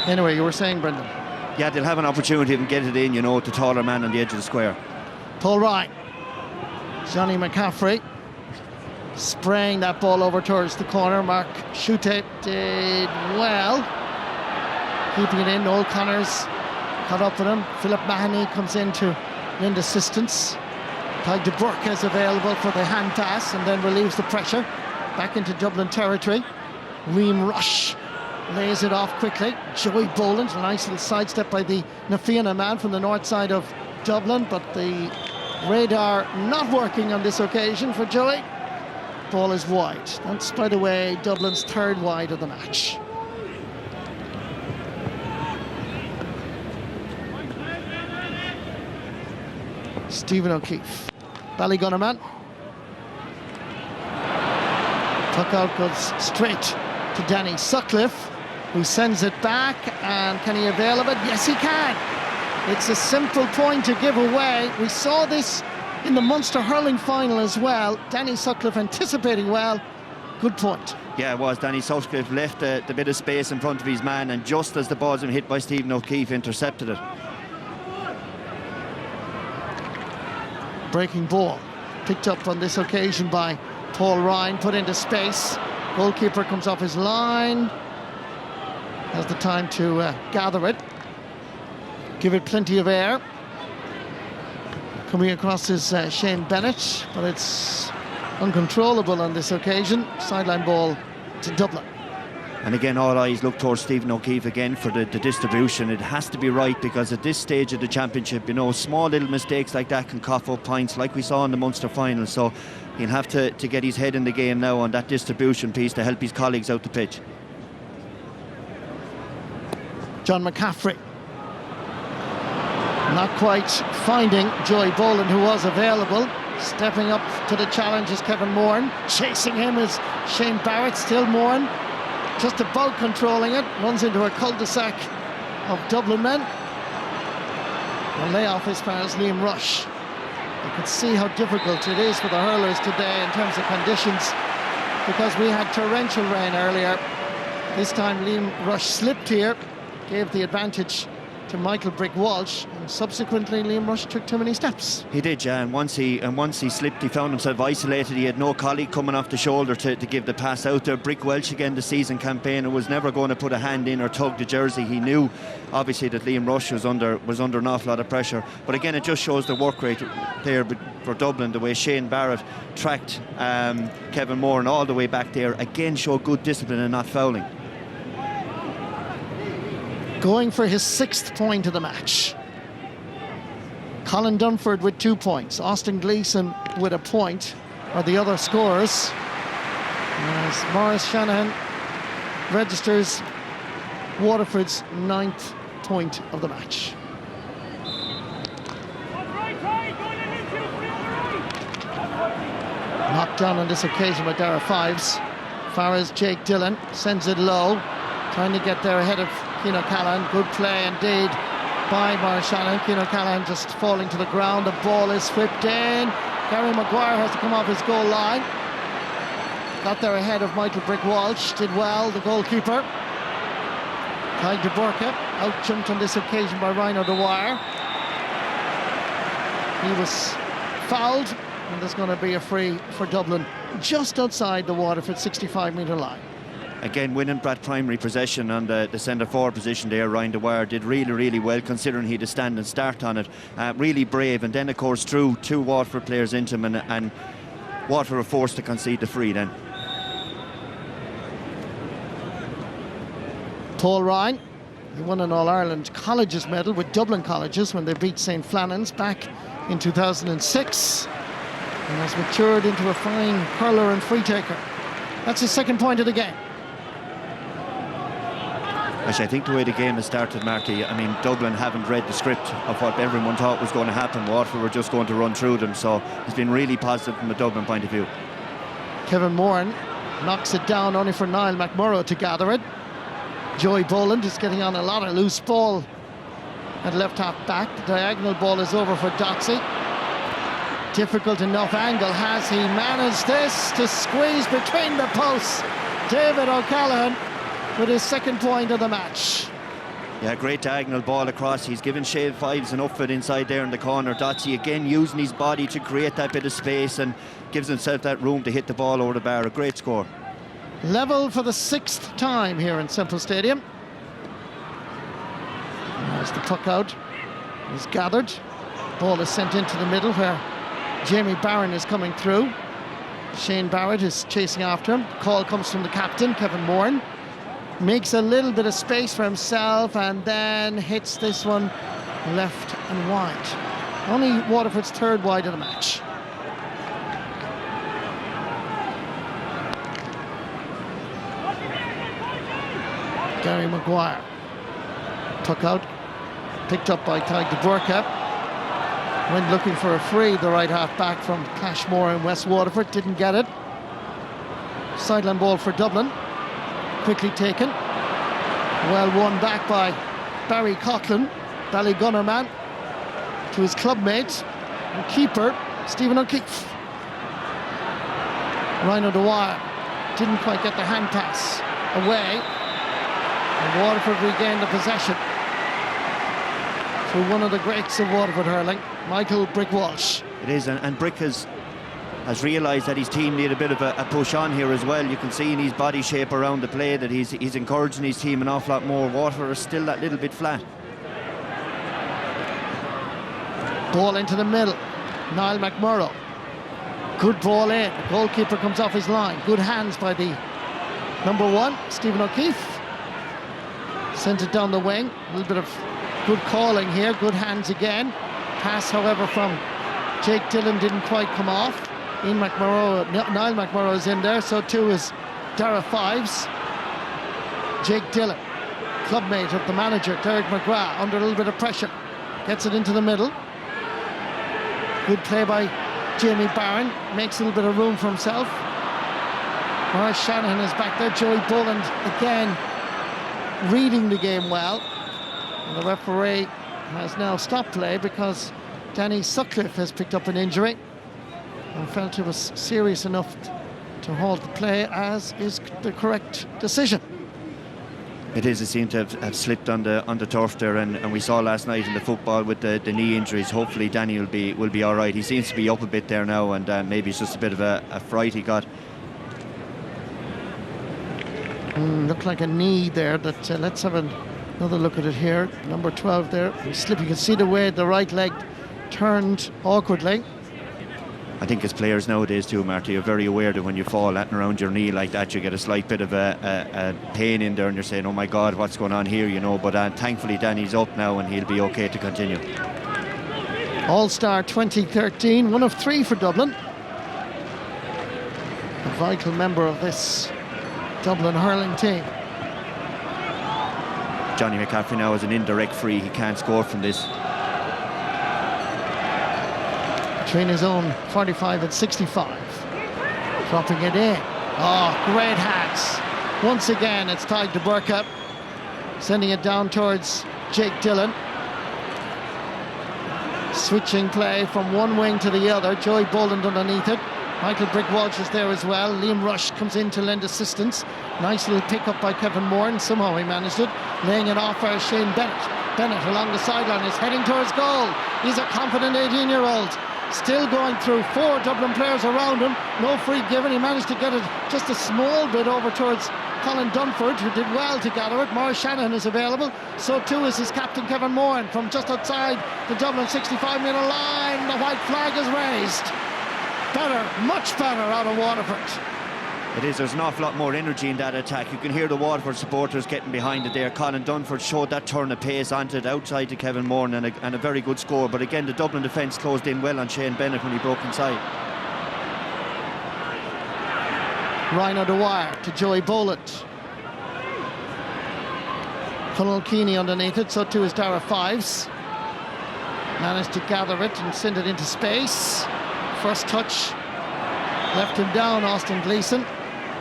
Speaker 1: Anyway, you were saying, Brendan?
Speaker 9: Yeah, they'll have an opportunity to get it in, you know, to taller man on the edge of the square.
Speaker 1: Paul Ryan. Johnny McCaffrey spraying that ball over towards the corner. Mark Schutte did well keeping it in. Noel Connors caught up with him. Philip Mahoney comes in to lend assistance. Ty de Burke is available for the hand pass and then relieves the pressure back into Dublin territory. Liam Rush lays it off quickly. Joey Boland, a nice little sidestep by the Nafiana man from the north side of Dublin, but the radar not working on this occasion for Joey. Ball is wide. That's, by the way, Dublin's 3rd wide of the match. Stephen O'Keefe, Ballygunner man. Puck out goes straight to Danny Sutcliffe, who sends it back, and can he avail of it? Yes, he can. It's a simple point to give away. We saw this in the Munster Hurling final as well. Danny Sutcliffe anticipating well. Good point.
Speaker 9: Yeah, it was. Danny Sutcliffe left the bit of space in front of his man, and just as the ball's been hit by Stephen O'Keefe, intercepted it.
Speaker 1: Breaking ball picked up on this occasion by Paul Ryan, put into space. Goalkeeper comes off his line, has the time to gather it, give it plenty of air. Coming across is Shane Bennett, but it's uncontrollable on this occasion. Sideline ball to Dublin.
Speaker 9: And again, all eyes look towards Stephen O'Keefe again for the distribution. It has to be right, because at this stage of the championship, you know, small little mistakes like that can cough up points, like we saw in the Munster final. So he'll have to get his head in the game now on that distribution piece to help his colleagues out the pitch.
Speaker 1: John McCaffrey not quite finding Joey Boland, who was available. Stepping up to the challenge is Kevin Moran. Chasing him is Shane Barrett. Still Moran just about controlling it. Runs into a cul-de-sac of Dublin men. A layoff as far as Liam Rush. You can see how difficult it is for the hurlers today in terms of conditions, because we had torrential rain earlier. This time Liam Rush slipped here, gave the advantage to Michael Brick Walsh, and subsequently Liam Rush took too many steps.
Speaker 9: He did, yeah, and once he slipped, he found himself isolated. He had no colleague coming off the shoulder to give the pass out there. Brick Welsh again, the season campaigner, was never going to put a hand in or tug the jersey. He knew obviously that Liam Rush was under an awful lot of pressure, but again it just shows the work rate there for Dublin. The way Shane Barrett tracked Kevin Moran all the way back there, again showed good discipline and not fouling.
Speaker 1: Going for his 6th point of the match. Colin Dunford with 2 points. Austin Gleeson with a point, are the other scorers. As Maurice Shanahan registers Waterford's 9th point of the match. Knocked down on this occasion by Dara Fives. Farah's Jake Dillon sends it low, trying to get there ahead of Cian O'Callaghan. Good play indeed by Maura Shanahan. Cian O'Callaghan just falling to the ground. The ball is whipped in. Gary Maguire has to come off his goal line. Got there ahead of Michael Brick Walsh. Did well, the goalkeeper. Tadhg de Búrca out-jumped on this occasion by Ryan O'Dwyer. He was fouled, and there's going to be a free for Dublin just outside the Waterford 65-metre line.
Speaker 9: Again, winning Brad primary possession on the centre-forward position there. Ryan Dwyer did really well, considering he had to stand and start on it. Really brave, and then of course threw two Waterford players into him, and Waterford were forced to concede the free then.
Speaker 1: Paul Ryan, he won an All-Ireland Colleges medal with Dublin Colleges when they beat St. Flannan's back in 2006, and has matured into a fine hurler and free taker. That's his second point of the game.
Speaker 9: Actually, I think the way the game has started, Marty, I mean, Dublin haven't read the script of what everyone thought was going to happen. Waterford were just going to run through them, so it's been really positive from a Dublin point of view.
Speaker 1: Kevin Moran knocks it down, only for Niall McMurrough to gather it. Joey Boland is getting on a lot of loose ball at left half back. The diagonal ball is over for Dotsey. Difficult enough angle. Has he managed this to squeeze between the posts? David O'Callaghan with his second point of the match.
Speaker 9: Yeah, great diagonal ball across. He's given Shave Fives enough of it inside there in the corner. Dotsey again using his body to create that bit of space and gives himself that room to hit the ball over the bar. A great score.
Speaker 1: Level for the 6th time here in Semple Stadium. As the puck out is gathered, ball is sent into the middle where Jamie Barron is coming through. Shane Barrett is chasing after him. Call comes from the captain, Kevin Moran. Makes a little bit of space for himself and then hits this one left and wide. Only Waterford's 3rd wide of the match. Gary Maguire. Tuck out. Picked up by Tadhg de Búrca. Went looking for a free, the right half back from Cashmore in West Waterford. Didn't get it. Sideline ball for Dublin. Quickly taken. Well won back by Barry Coughlin, Ballygunner man, to his clubmate and keeper, Stephen O'Keefe. Ryan O'Dwyer didn't quite get the hand pass away. And Waterford regained the possession through one of the greats of Waterford hurling, Michael Brick Walsh.
Speaker 9: It is, and Brick has realised that his team need a bit of a push on here as well. You can see in his body shape around the play that he's encouraging his team an awful lot more. Waterford are still that little bit flat.
Speaker 1: Ball into the middle. Niall McMurrough. Good ball in. The goalkeeper comes off his line. Good hands by the number 1, Stephen O'Keefe. Sent it down the wing. A little bit of good calling here. Good hands again. Pass, however, from Jake Dillon didn't quite come off. Niall McMurrough is in there. So too is Dara Fives. Jake Dillon, clubmate of the manager, Derek McGrath, under a little bit of pressure. Gets it into the middle. Good play by Jamie Barron. Makes a little bit of room for himself. Maura Shanahan is back there. Joey Boland again reading the game well. And the referee has now stopped play because Danny Sutcliffe has picked up an injury and felt it was serious enough to halt the play, as is the correct decision.
Speaker 9: It is. It seemed to have slipped on the turf there, and we saw last night in the football with the knee injuries. Hopefully Danny will be all right. He seems to be up a bit there now, and maybe it's just a bit of a fright he got.
Speaker 1: Looked like a knee there. That let's have another look at it here. Number 12 there. He's slipping. You can see the way the right leg turned awkwardly.
Speaker 9: I think as players nowadays too, Marty, you're very aware that when you fall at and around your knee like that, you get a slight bit of a pain in there, and you're saying, oh my God, what's going on here, you know. But thankfully Danny's up now and he'll be okay to continue.
Speaker 1: All-Star 2013, one of 3 for Dublin. A vital member of this Dublin hurling team.
Speaker 9: Johnny McCaffrey now has an indirect free. He can't score from this.
Speaker 1: Between his own 45 and 65. Dropping it in. Oh, great hands. Once again, it's tied to Burka. Sending it down towards Jake Dillon. Switching play from one wing to the other. Joey Boland underneath it. Michael Brick-Walsh is there as well. Liam Rush comes in to lend assistance. Nice little pick up by Kevin Moore, and somehow he managed it. Laying it off for Shane Bennett. Bennett along the sideline is heading towards goal. He's a confident 18-year-old. Still going through 4 Dublin players around him. No free given. He managed to get it just a small bit over towards Colin Dunford, who did well to gather it. Maurice Shanahan is available. So too is his captain Kevin Moore. And from just outside the Dublin 65-metre line, the white flag is raised. Better, much better out of Waterford.
Speaker 9: It is. There's an awful lot more energy in that attack. You can hear the Waterford supporters getting behind it there. Colin Dunford showed that turn of pace onto it outside to Kevin Moore, and a very good score. But again, the Dublin defence closed in well on Shane Bennett when he broke inside.
Speaker 1: Ryan O'Dwyer to Joey Boland. Conal Keeney underneath it, so too is Dara Fives. Managed to gather it and send it into space. First touch left him down, Austin Gleeson.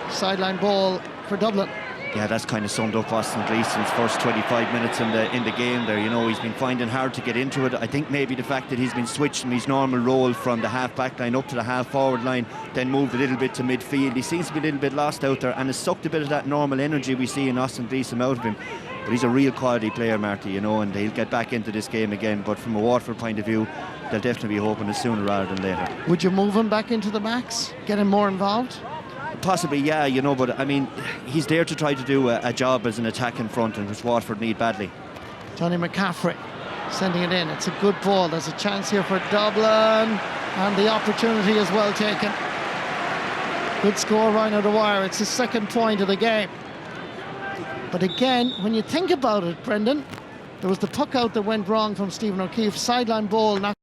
Speaker 1: Sideline ball for Dublin.
Speaker 9: Yeah, that's kind of summed up Austin Gleeson's first 25 minutes in the game there. You know, he's been finding hard to get into it. I think maybe the fact that he's been switched from his normal role from the half-back line up to the half-forward line, then moved a little bit to midfield. He seems to be a little bit lost out there, and has sucked a bit of that normal energy we see in Austin Gleeson out of him. But he's a real quality player, Marty, you know, and he'll get back into this game again. But from a Waterford point of view, they'll definitely be hoping it sooner rather than later.
Speaker 1: Would you move him back into the max? Get him more involved?
Speaker 9: Possibly, yeah, you know, but I mean, he's there to try to do a job as an attack in front, and which Waterford need badly.
Speaker 1: Johnny McCaffrey sending it in. It's a good ball. There's a chance here for Dublin, and the opportunity is well taken. Good score, Ryan O'Dwyer. It's his second point of the game. But again, when you think about it, Brendan, there was the puck out that went wrong from Stephen O'Keefe. Sideline ball knocked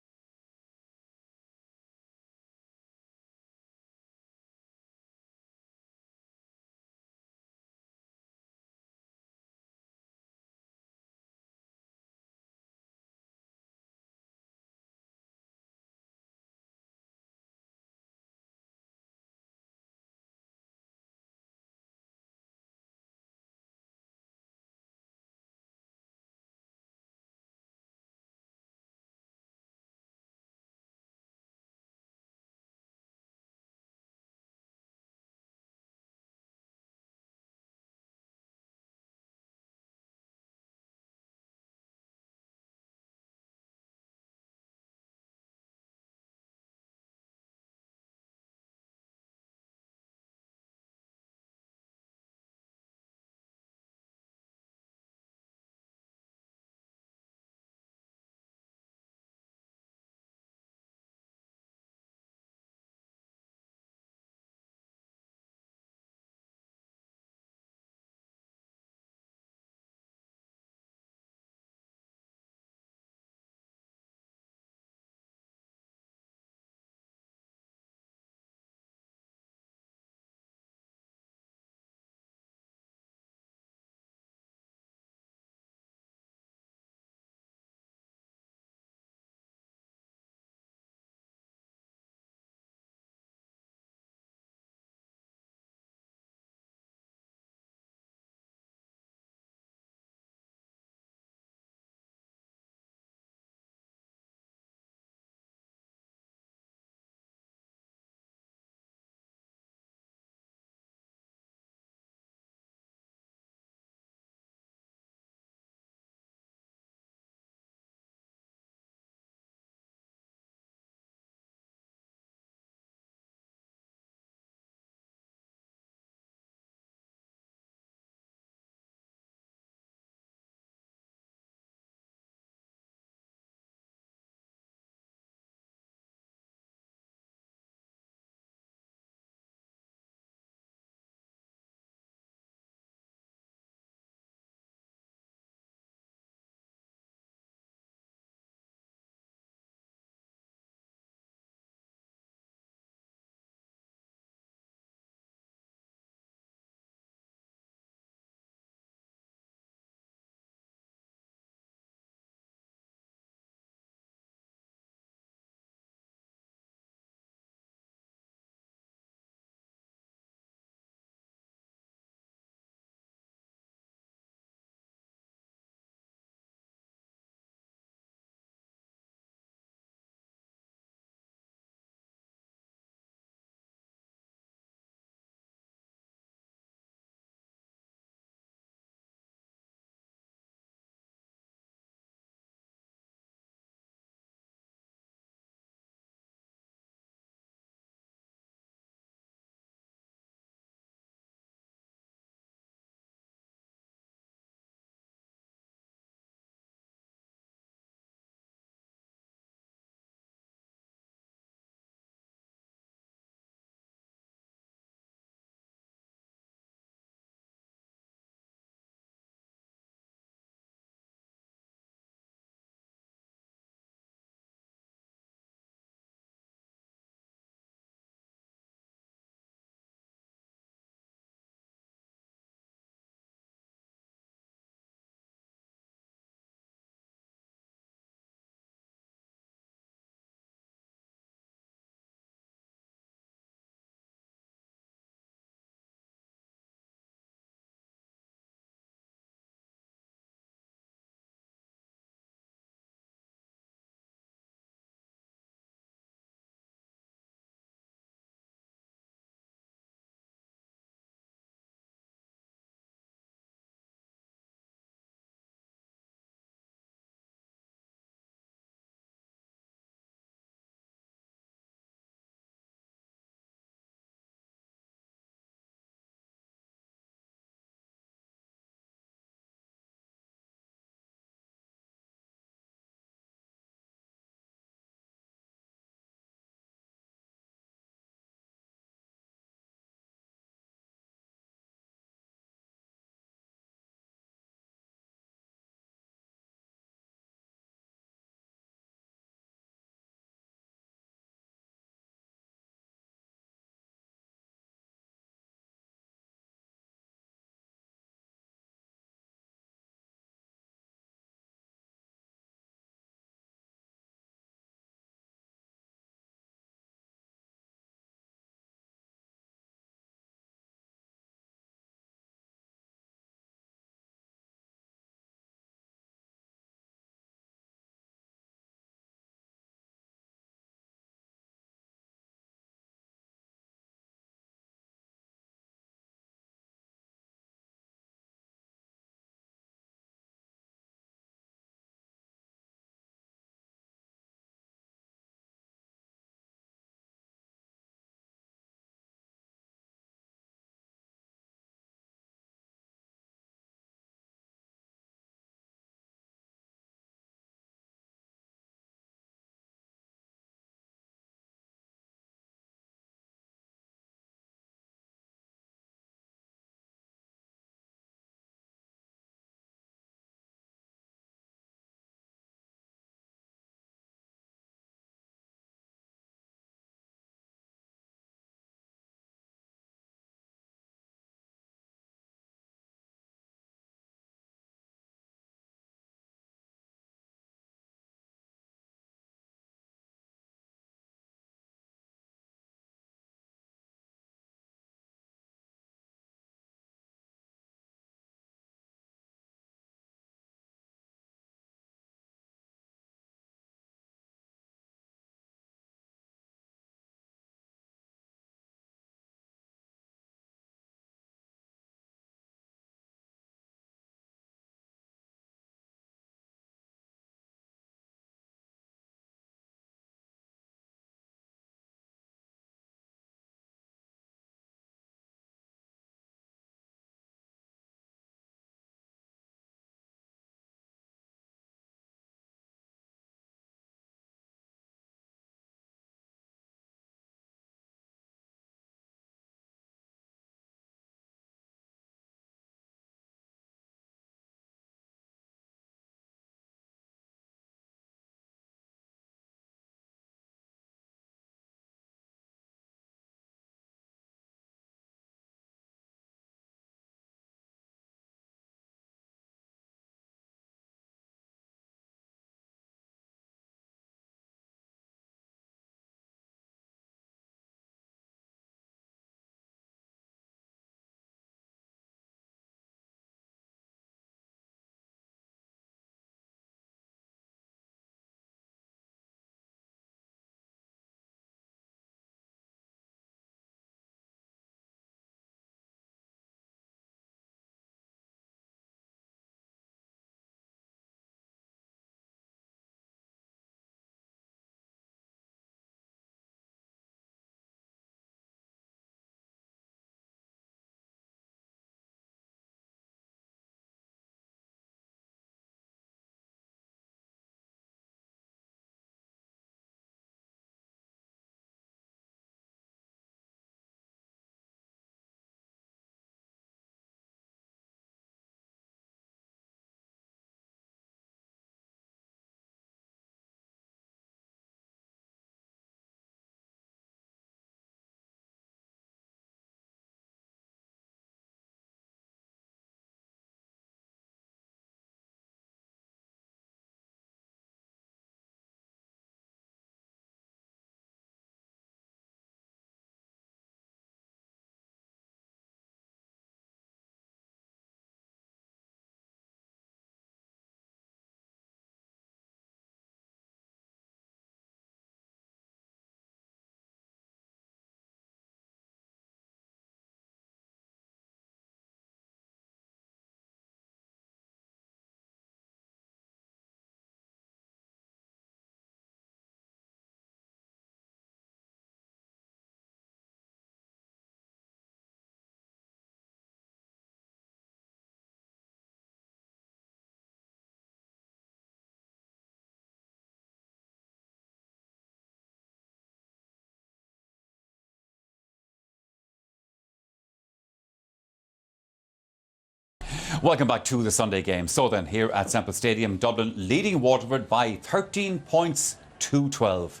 Speaker 5: Welcome back to the Sunday game. So then, here at Semple Stadium, Dublin leading Waterford by 13 points to 12.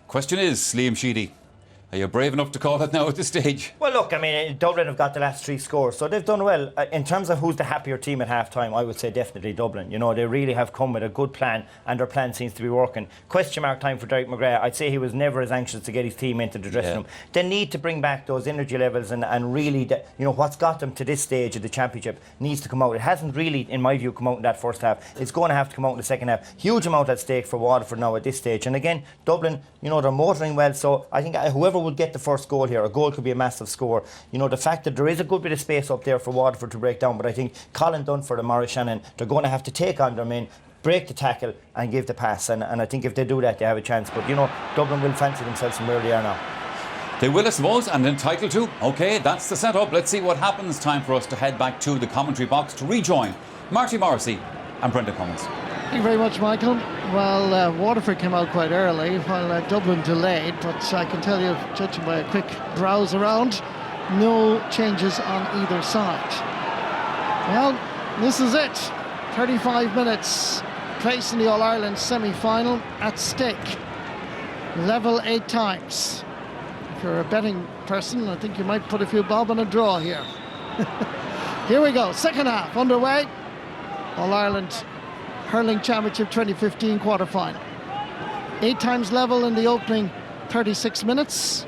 Speaker 5: Question is, Liam Sheedy, are you brave enough to call it now at this stage?
Speaker 8: Well, look, I mean, Dublin have got the last 3 scores, so they've done well. In terms of who's the happier team at half-time, I would say definitely Dublin. You know, they really have come with a good plan, and their plan seems to be working. Question mark time for Derek McGrath. I'd say he was never as anxious to get his team into the dressing room. They need to bring back those energy levels and really, you know, what's got them to this stage of the championship needs to come out. It hasn't really, in my view, come out in that first half. It's going to have to come out in the second half. Huge amount at stake for Waterford now at this stage. And again, Dublin, you know, they're motoring well, so I think whoever will get the first goal here, a goal could be a massive score. You know, the fact that there is a good bit of space up there for Waterford to break down, but I think Colin Dunford and Maurice Shannon, they're going to have to take on their men, break the tackle and give the pass, and I think if they do that, they have a chance. But, you know, Dublin will fancy themselves from where they are now.
Speaker 5: They will, I suppose, and entitled to. OK, that's the setup. Let's see what happens. Time for us to head back to the commentary box to rejoin Marty Morrissey and Brendan Cummins.
Speaker 1: Thank you very much, Michael. Well, Waterford came out quite early while Dublin delayed, but I can tell you, judging by a quick browse around, no changes on either side. Well, this is it. 35 minutes, place in the All-Ireland semi-final at stake. Level 8 times. If you're a betting person, I think you might put a few bob on a draw here. Here we go, second half underway. All-Ireland Hurling Championship 2015 quarter-final. 8 times level in the opening 36 minutes.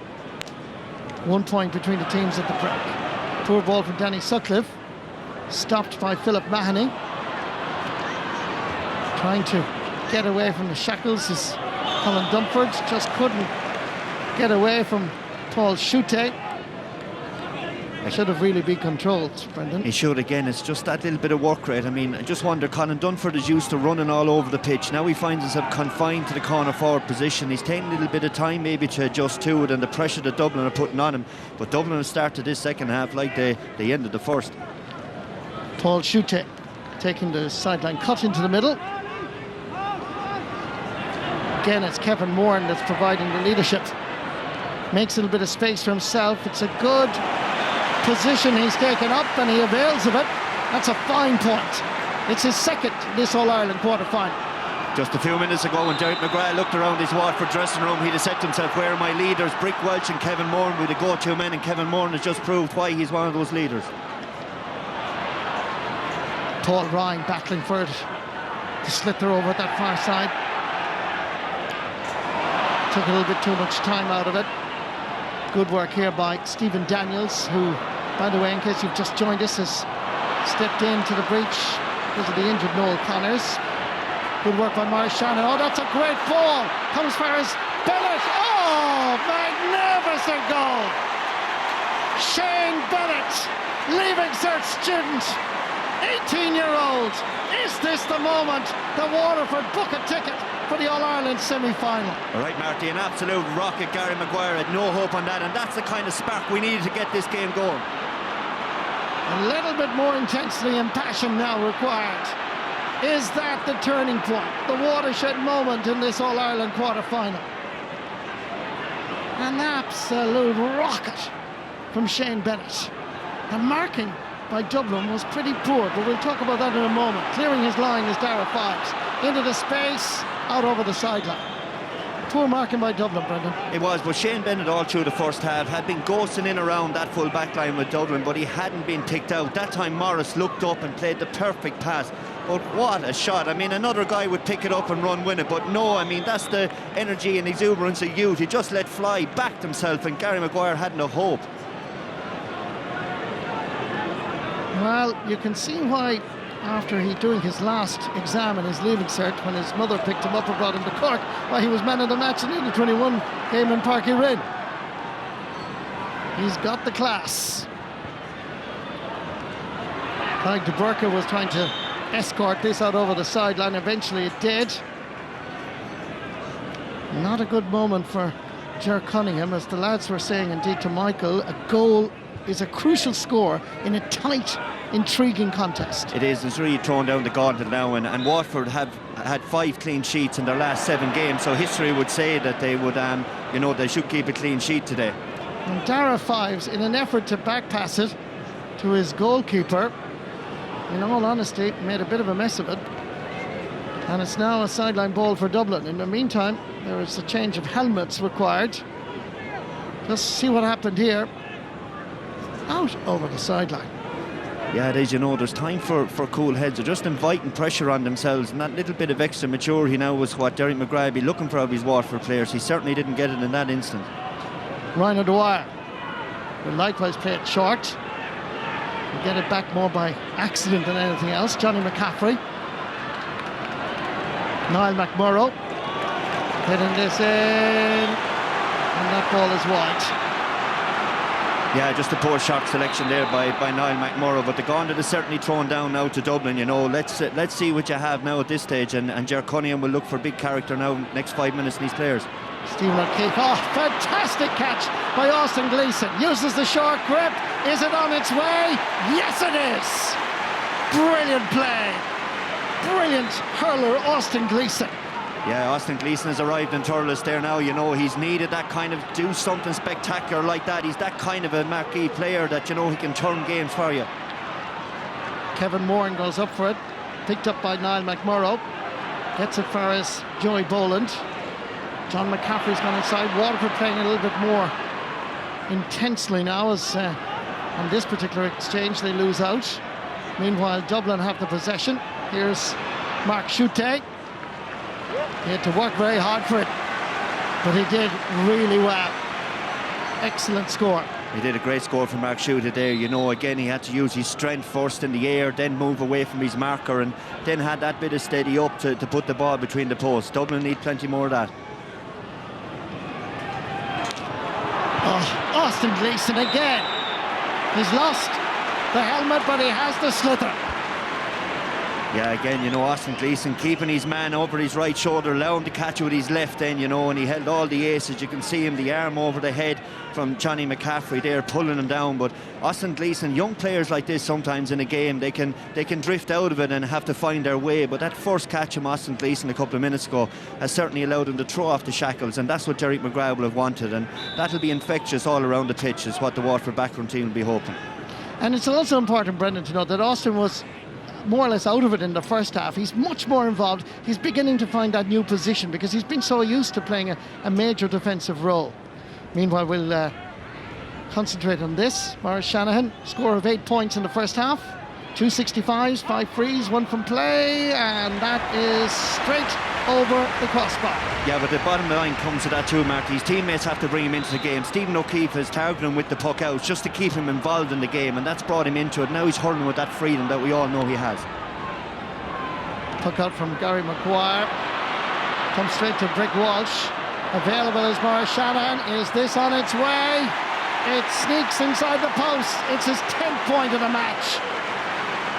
Speaker 1: 1 point between the teams at the break. Poor ball from Danny Sutcliffe. Stopped by Philip Mahoney. Trying to get away from the shackles is Colin Dunford. Just couldn't get away from Paul Schutte. Should have really been controlled, Brendan.
Speaker 9: He should again. It's just that little bit of work rate. I mean, I just wonder, Colin Dunford is used to running all over the pitch. Now he finds himself confined to the corner forward position. He's taking a little bit of time maybe to adjust to it and the pressure that Dublin are putting on him. But Dublin have started this second half like they ended the first.
Speaker 1: Paul Schutte taking the sideline cut into the middle. Again, it's Kevin Moran that's providing the leadership. Makes a little bit of space for himself. It's a good position he's taken up and he avails of it. That's a fine point. It's his second this All-Ireland quarter-final.
Speaker 9: Just a few minutes ago when Derek McGrath looked around his Waterford dressing room, he'd have said to himself, where are my leaders? Brick Welch and Kevin Moran with the go-to men, and Kevin Moran has just proved why he's one of those leaders.
Speaker 1: Paul Ryan battling for it to slither over at that far side. Took a little bit too much time out of it. Good work here by Stephen Daniels, who, by the way, in case you've just joined us, has stepped into the breach because of the injured Noel Connors. Good work by Maurice Shannon. Oh, that's a great ball. Comes for his Bennett. Oh, magnificent goal. Shane Bennett, Leaving Cert student, 18-year-old. Is this the moment the Waterford book a ticket for the All-Ireland semi-final?
Speaker 9: All right, Marty, an absolute rocket. Gary Maguire had no hope on that, and that's the kind of spark we needed to get this game going.
Speaker 1: A little bit more intensity and passion now required. Is that the turning point, the watershed moment in this All-Ireland quarter-final? An absolute rocket from Shane Bennett. The marking by Dublin was pretty poor, but we'll talk about that in a moment. Clearing his line is Dara Fives. Into the space, out over the sideline. Poor marking by Dublin, Brendan.
Speaker 9: It was, but Shane Bennett all through the first half had been ghosting in around that full back line with Dublin, but he hadn't been ticked out. That time Morris looked up and played the perfect pass. But what a shot. I mean, another guy would pick it up and run with it, but no, I mean, that's the energy and exuberance of youth. He just let fly, backed himself, and Gary Maguire hadn't a hope.
Speaker 1: Well, you can see why, after he doing his last exam in his leaving cert, when his mother picked him up and brought him to Cork, why he was man of the match in the under-21 game in Páirc Uí Rinn. He's got the class. Craig de Burka was trying to escort this out over the sideline. Eventually it did. Not a good moment for Ger Cunningham, as the lads were saying indeed to Michael. A goal is a crucial score in a tight, intriguing contest.
Speaker 9: It is. It's really thrown down the gauntlet now, and Waterford have had 5 clean sheets in their last 7 games, so history would say that they would, they should keep a clean sheet today.
Speaker 1: And Dara Fives, in an effort to back pass it to his goalkeeper, in all honesty, made a bit of a mess of it. And it's now a sideline ball for Dublin. In the meantime, there is a change of helmets required. Let's see what happened here. Out over the sideline.
Speaker 9: Yeah, it is, there's time for cool heads. They're just inviting pressure on themselves, and that little bit of extra maturity now was what Derek McGrath would be looking for out of his Waterford players. He certainly didn't get it in that instant.
Speaker 1: Ryan O'Dwyer will likewise play it short. He'll get it back more by accident than anything else. Johnny McCaffrey. Niall McMurrough hitting this in, and that ball is wide.
Speaker 9: Yeah, just a poor shot selection there by Niall McMurrough, but the gauntlet is certainly thrown down now to Dublin. Let's see what you have now at this stage, and Ger Cunningham will look for big character now next 5 minutes in these players.
Speaker 1: Stephen O'Keefe, fantastic catch by Austin Gleeson. Uses the short grip. Is it on its way? Yes, it is. Brilliant play. Brilliant hurler, Austin Gleeson.
Speaker 9: Yeah, Austin Gleeson has arrived in Thurles there now. He's needed that kind of do something spectacular like that. He's that kind of a marquee player that, he can turn games for you.
Speaker 1: Kevin Moran goes up for it. Picked up by Niall McMurrough. Gets it for as Joey Boland. John McCaffrey's gone inside. Waterford playing a little bit more intensely now as on this particular exchange they lose out. Meanwhile, Dublin have the possession. Here's Mark Schutte. He had to work very hard for it, but he did really well. Excellent score.
Speaker 9: He did a great score for Mark Schutte there. Again, he had to use his strength first in the air, then move away from his marker, and then had that bit of steady up to put the ball between the posts. Dublin need plenty more of that.
Speaker 1: Oh, Austin Gleeson again. He's lost the helmet, but he has the slither.
Speaker 9: Yeah, again, Austin Gleeson keeping his man over his right shoulder, allowing him to catch with his left end, and he held all the aces. You can see him, the arm over the head from Johnny McCaffrey there, pulling him down. But Austin Gleeson, young players like this sometimes in a game, they can drift out of it and have to find their way. But that first catch from Austin Gleeson a couple of minutes ago has certainly allowed him to throw off the shackles, and that's what Derek McGrath will have wanted. And that'll be infectious all around the pitch, is what the Waterford backroom team will be hoping.
Speaker 1: And it's also important, Brendan, to know that Austin was more or less out of it in the first half. He's much more involved. He's beginning to find that new position because he's been so used to playing a major defensive role. Meanwhile, we'll concentrate on this. Maurice Shanahan, score of 8 points in the first half. 2 65s, 5 frees, 1 from play, and that is straight over the crossbar.
Speaker 9: Yeah, but the bottom line comes to that too, Mark. His teammates have to bring him into the game. Stephen O'Keefe is targeting him with the puck out just to keep him involved in the game, and that's brought him into it. Now he's hurling with that freedom that we all know he has.
Speaker 1: Puck out from Gary Maguire. Comes straight to Brick Walsh. Available is Maurice Shanahan. Is this on its way? It sneaks inside the post. It's his 10th point of the match.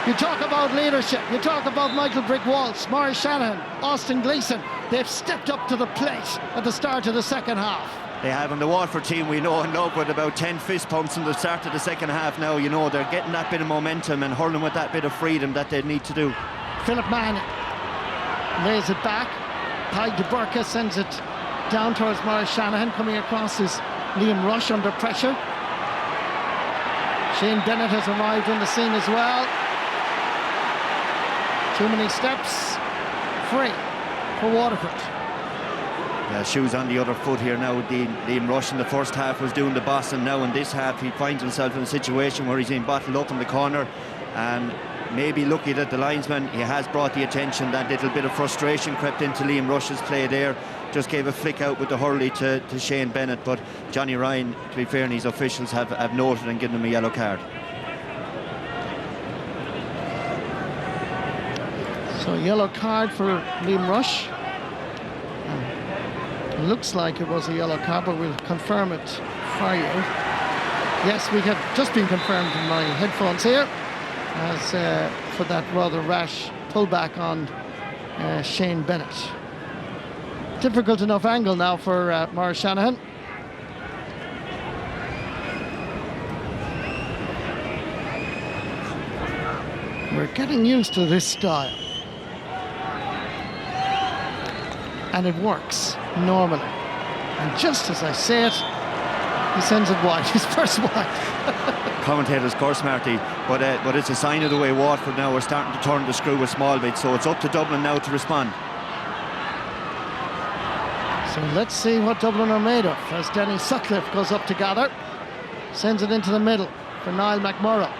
Speaker 1: You talk about leadership, you talk about Michael Brick-Walsh, Maurice Shanahan, Austin Gleeson. They've stepped up to the plate at the start of the second half.
Speaker 9: They have, and the Waterford team we know and love, with about 10 fist pumps in the start of the second half now. They're getting that bit of momentum and hurling with that bit of freedom that they need to do.
Speaker 1: Philip Mann lays it back. Tig de Burka sends it down towards Maurice Shanahan. Coming across is Liam Rush under pressure. Shane Bennett has arrived on the scene as well. Too many steps, free for Waterford.
Speaker 9: Yeah, shoes on the other foot here now with Liam Rush. In the first half was doing the boss, and now in this half he finds himself in a situation where he's being bottled up in the corner, and maybe lucky that the linesman, he has brought the attention. That little bit of frustration crept into Liam Rush's play there. Just gave a flick out with the hurley to Shane Bennett, but Johnny Ryan, to be fair, and his officials have noted and given him a yellow card.
Speaker 1: So a yellow card for Liam Rush. It looks like it was a yellow card, but we'll confirm it for you. Yes, we have just been confirmed in my headphones here as for that rather rash pullback on Shane Bennett. Difficult enough angle now for Maurice Shanahan. We're getting used to this style. And it works normally. And just as I say it, He sends it wide, his first wide.
Speaker 9: Commentators curse Marty, but it's a sign of the way Waterford now are starting to turn the screw a small bit, so it's up to Dublin now to respond.
Speaker 1: So let's see what Dublin are made of as Denny Sutcliffe goes up to gather. Sends it into the middle for Niall McMurrough.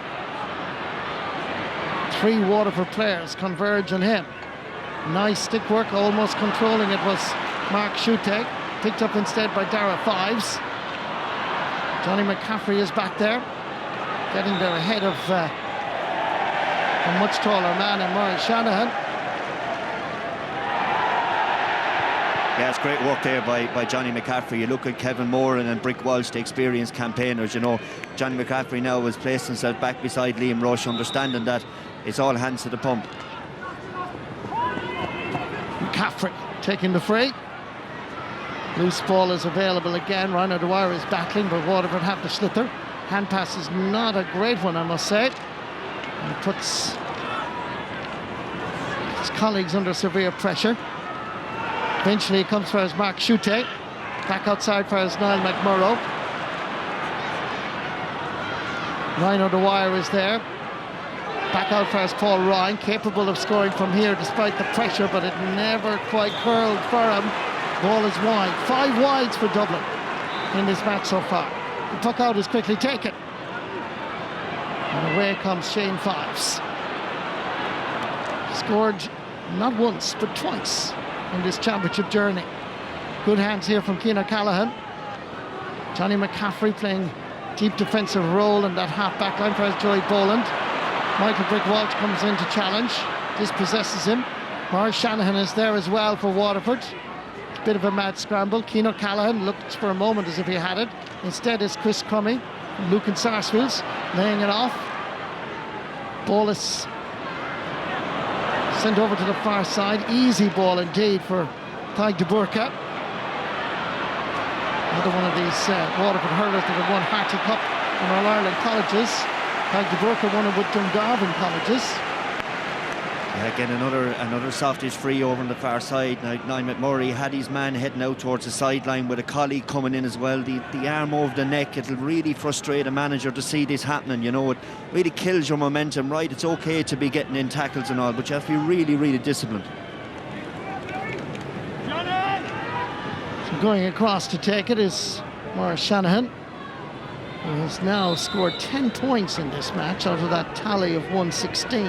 Speaker 1: 3 Waterford players converge on him. Nice stick work, almost controlling it was Mark Schutte. Picked up instead by Dara Fives. Johnny McCaffrey is back there, getting there ahead of a much taller man in Murray Shanahan.
Speaker 9: Yeah, it's great work there by Johnny McCaffrey. You look at Kevin Moran and Brick Walsh, the experienced campaigners, you know. Johnny McCaffrey now has placed himself back beside Liam Rush, understanding that it's all hands to the pump.
Speaker 1: McCaffrey taking the free. Loose ball is available again. Ryan O'Dwyer is battling, but Waterford have the slither. Hand pass is not a great one, I must say. And it puts his colleagues under severe pressure. Eventually he comes for his Mark Schutte. Back outside for his Niall McMurrough. Ryan O'Dwyer is there. Back out for his Paul Ryan, capable of scoring from here despite the pressure, but it never quite curled for him. Ball is wide. 5 wides for Dublin in this match so far. The puck out is quickly taken. And away comes Shane Fives. Scored not once, but twice in this championship journey. Good hands here from Cian O'Callaghan. Johnny McCaffrey playing deep defensive role in that half-back line for his Joey Boland. Michael Brick Walsh comes in to challenge. Dispossesses him. Maurice Shanahan is there as well for Waterford. Bit of a mad scramble. Cian O'Callaghan looked for a moment as if he had it. Instead is Chris Crummy from Lucan Sarsfields laying it off. Ball is sent over to the far side. Easy ball indeed for Tadhg de Burka. Another one of these Waterford hurlers that have won Harty Cup in All-Ireland colleges. Tadhg de Burka won it with Dungarvan colleges.
Speaker 9: Yeah, again, another softish free over on the far side. Now, Niall McMurray had his man heading out towards the sideline with a colleague coming in as well. The arm over the neck, it'll really frustrate a manager to see this happening. You know, it really kills your momentum, right? It's okay to be getting in tackles and all, but you have to be really, really disciplined.
Speaker 1: So going across to take it is Maurice Shanahan, who has now scored 10 points in this match out of that tally of 116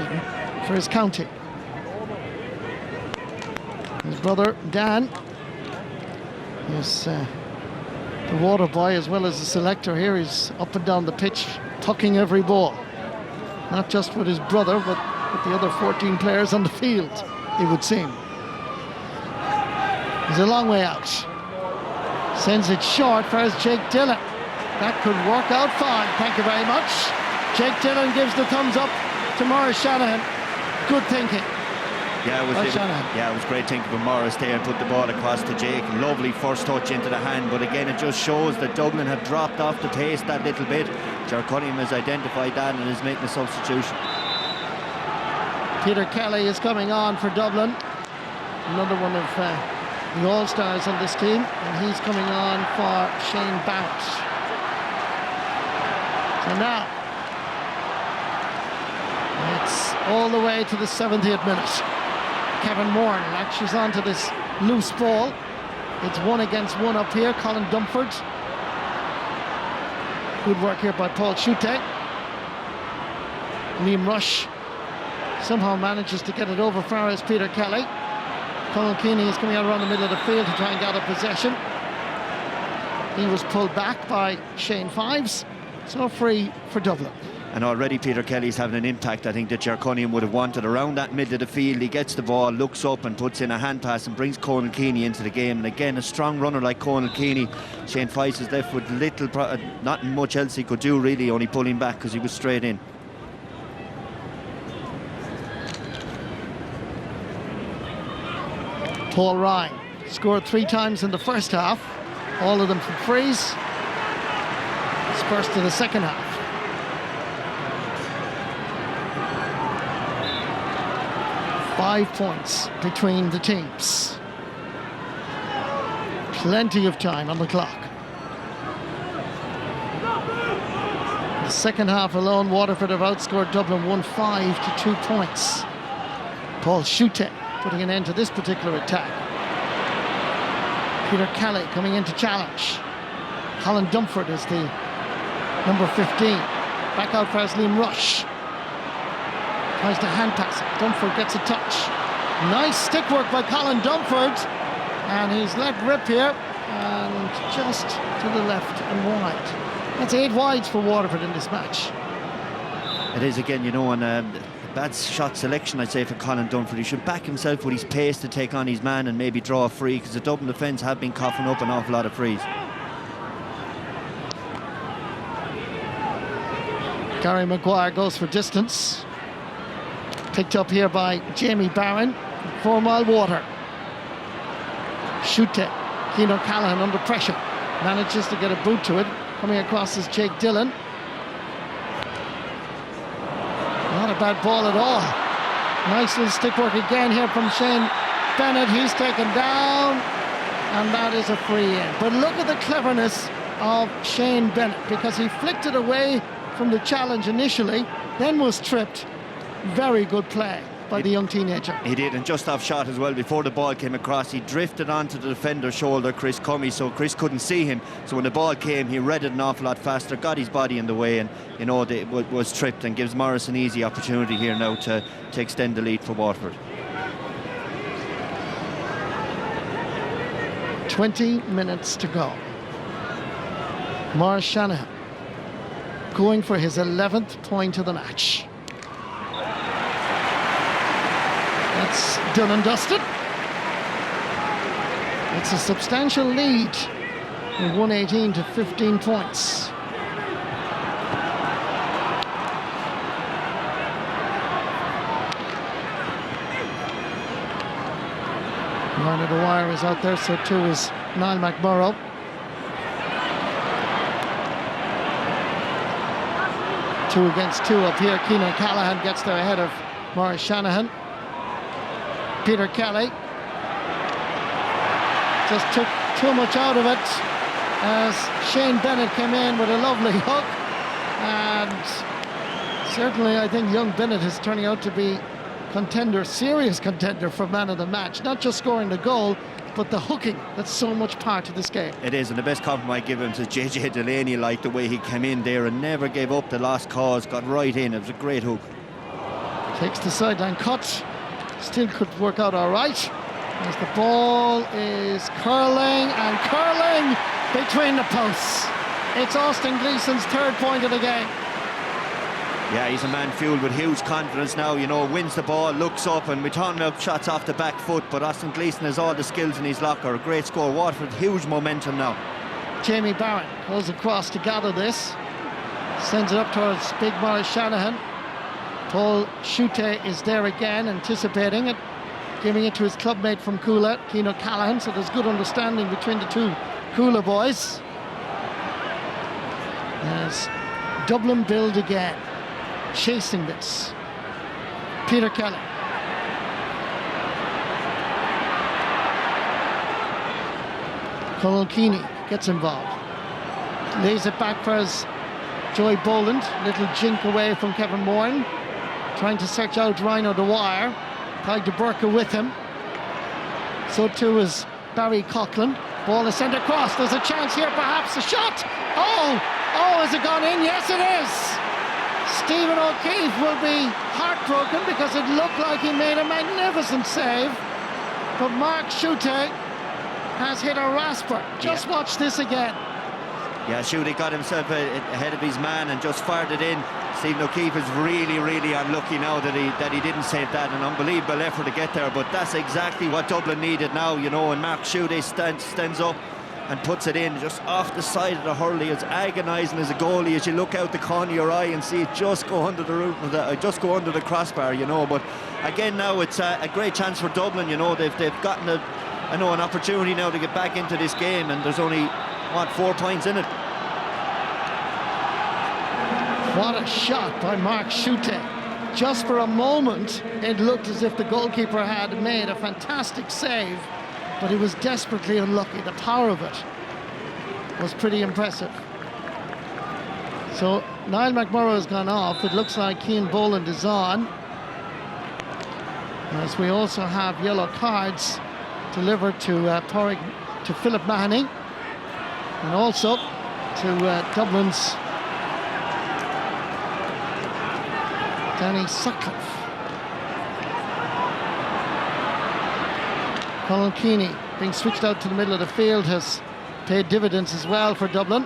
Speaker 1: for his county. His brother Dan is the water boy as well as the selector here. He's up and down the pitch tucking every ball, not just with his brother but with the other 14 players on the field, it would seem. He's a long way out. Sends it short for his Jake Dillon. That could work out fine, thank you very much. Jake Dillon gives the thumbs up to Maurice Shanahan. Good thinking.
Speaker 9: Yeah, it was great thinking from Morris there and put the ball across to Jake. Lovely first touch into the hand, but again it just shows that Dublin have dropped off the pace that little bit. Ger Cunningham has identified that and is making a substitution.
Speaker 1: Peter Kelly is coming on for Dublin, another one of the all-stars on this team, and he's coming on for Shane Barrett. So now it's all the way to the 70th minute. Kevin Moran latches onto this loose ball. It's 1 against 1 up here. Colin Dumford. Good work here by Paul Schutte. Liam Rush somehow manages to get it over far as Peter Kelly. Colin Keeney is coming out around the middle of the field to try and gather possession. He was pulled back by Shane Fives, so free for Dublin.
Speaker 9: And already Peter Kelly's having an impact, I think, that Ger Cunningham would have wanted around that middle of the field. He gets the ball, looks up and puts in a hand pass and brings Conal Keeney into the game. And again, a strong runner like Conal Keeney. Shane Fives is left with not much else he could do really, only pulling back because he was straight in.
Speaker 1: Paul Ryan scored 3 times in the first half, all of them from frees. Dispersed to the second half. Five points between the teams. Plenty of time on the clock. The second half alone, Waterford have outscored Dublin 1-5 to 2 points. Paul Schutte putting an end to this particular attack. Peter Kelly coming in to challenge. Colin Dumford is the number 15. Back out for Liam Rush. Tries to hand pass it. Dumford gets a touch. Nice stick work by Colin Dumford. And he's let rip here. And just to the left and wide. That's 8 wides for Waterford in this match.
Speaker 9: It is again, you know, and bad shot selection, I'd say, for Colin Dunford. He should back himself with his pace to take on his man and maybe draw a free, because the Dublin defence have been coughing up an awful lot of frees.
Speaker 1: Gary Maguire goes for distance. Picked up here by Jamie Barron. 4 Mile Water. Schutte. Cian O'Callaghan under pressure. Manages to get a boot to it. Coming across is Jake Dillon. Not a bad ball at all. Nice little stick work again here from Shane Bennett. He's taken down. And that is a free in. But look at the cleverness of Shane Bennett, because he flicked it away from the challenge initially, then was tripped. Very good play by the young teenager.
Speaker 9: He did, and just off shot as well. Before the ball came across, he drifted onto the defender's shoulder, Chris Cummey, so Chris couldn't see him. So when the ball came, he read it an awful lot faster, got his body in the way, and you know, was tripped, and gives Morris an easy opportunity here now to extend the lead for Waterford.
Speaker 1: 20 minutes to go. Morris Shanahan going for his 11th point of the match. That's done and dusted. It's a substantial lead, 118 to 15 points. Line of the wire is out there, so too is Niall McMurrough. Two against two up here. Cian O'Callaghan gets there ahead of Morris Shanahan. Peter Kelly just took too much out of it as Shane Bennett came in with a lovely hook, and certainly I think young Bennett is turning out to be contender, serious contender for man of the match. Not just scoring the goal, but the hooking, that's so much part of this game.
Speaker 9: It is, and the best compliment I give him to JJ Delaney, like the way he came in there and never gave up the lost cause, got right in. It was a great hook.
Speaker 1: Takes the sideline cut, still could work out all right, as the ball is curling between the posts. It's Austin Gleeson's 3rd point of the game.
Speaker 9: Yeah, he's a man fueled with huge confidence now, you know, wins the ball, looks up, and we're talking about shots off the back foot, but Austin Gleeson has all the skills in his locker. A great score. Waterford, huge momentum now.
Speaker 1: Jamie Barron goes across to gather this, sends it up towards big Morris Shanahan. Paul Schutte is there again, anticipating it, giving it to his clubmate from Coola, Cian O'Callaghan, so there's good understanding between the two Coola boys. As Dublin build again, chasing this. Peter Kelly. Colin Keeney gets involved. Lays it back for his Joey Boland. Little jink away from Kevin Moran. Trying to search out Rhino Dwyer. Tied to Burke with him. So too is Barry Coughlin. Ball is sent across. There's a chance here, perhaps a shot. Oh, has it gone in? Yes, it is. Stephen O'Keefe will be heartbroken because it looked like he made a magnificent save. But Mark Schutte has hit a rasper. Just watch this again.
Speaker 9: Yeah, Schutte got himself ahead of his man and just fired it in. Stephen O'Keefe is really, really unlucky now that he didn't save that. An unbelievable effort to get there, but that's exactly what Dublin needed now, you know, and Mark Schutte stands up and puts it in just off the side of the hurley. It's agonising as a goalie as you look out the corner of your eye and see it just go under the root of just go under the crossbar, you know. But again, now it's a great chance for Dublin, you know. They've gotten an opportunity now to get back into this game, and there's only 4 points in it.
Speaker 1: What a shot by Mark Schutte. Just for a moment it looked as if the goalkeeper had made a fantastic save, but he was desperately unlucky. The power of it was pretty impressive. So Niall McMurrow has gone off. It looks like Cian Boland is on. As we also have yellow cards delivered to Philip Mahoney, and also to Dublin's Danny Sutcliffe. Colin Keeney being switched out to the middle of the field has paid dividends as well for Dublin.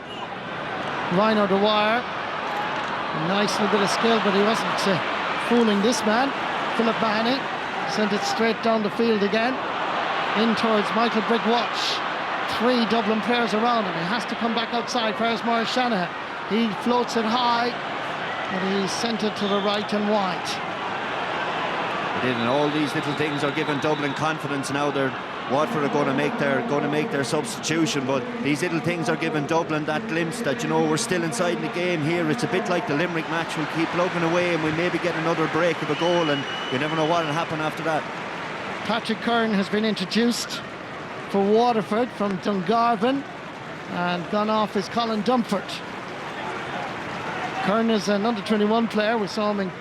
Speaker 1: Ryan Dwyer, a nice little bit of skill, but he wasn't fooling this man. Philip Mahoney sent it straight down the field again, in towards Michael Brigg-Walsh. 3 Dublin players around him. He has to come back outside. Where's Maurice Shanahan? He floats it high, but he sent it to the right and wide.
Speaker 9: And all these little things are giving Dublin confidence now. Waterford are going to make their substitution, but these little things are giving Dublin that glimpse that, you know, we're still inside the game here. It's a bit like the Limerick match. We'll keep plugging away and we maybe get another break of a goal, and you never know what will happen after that.
Speaker 1: Patrick Kern has been introduced for Waterford from Dungarvan, and gone off is Colin Dumford. Kern is an under-21 player. We saw him in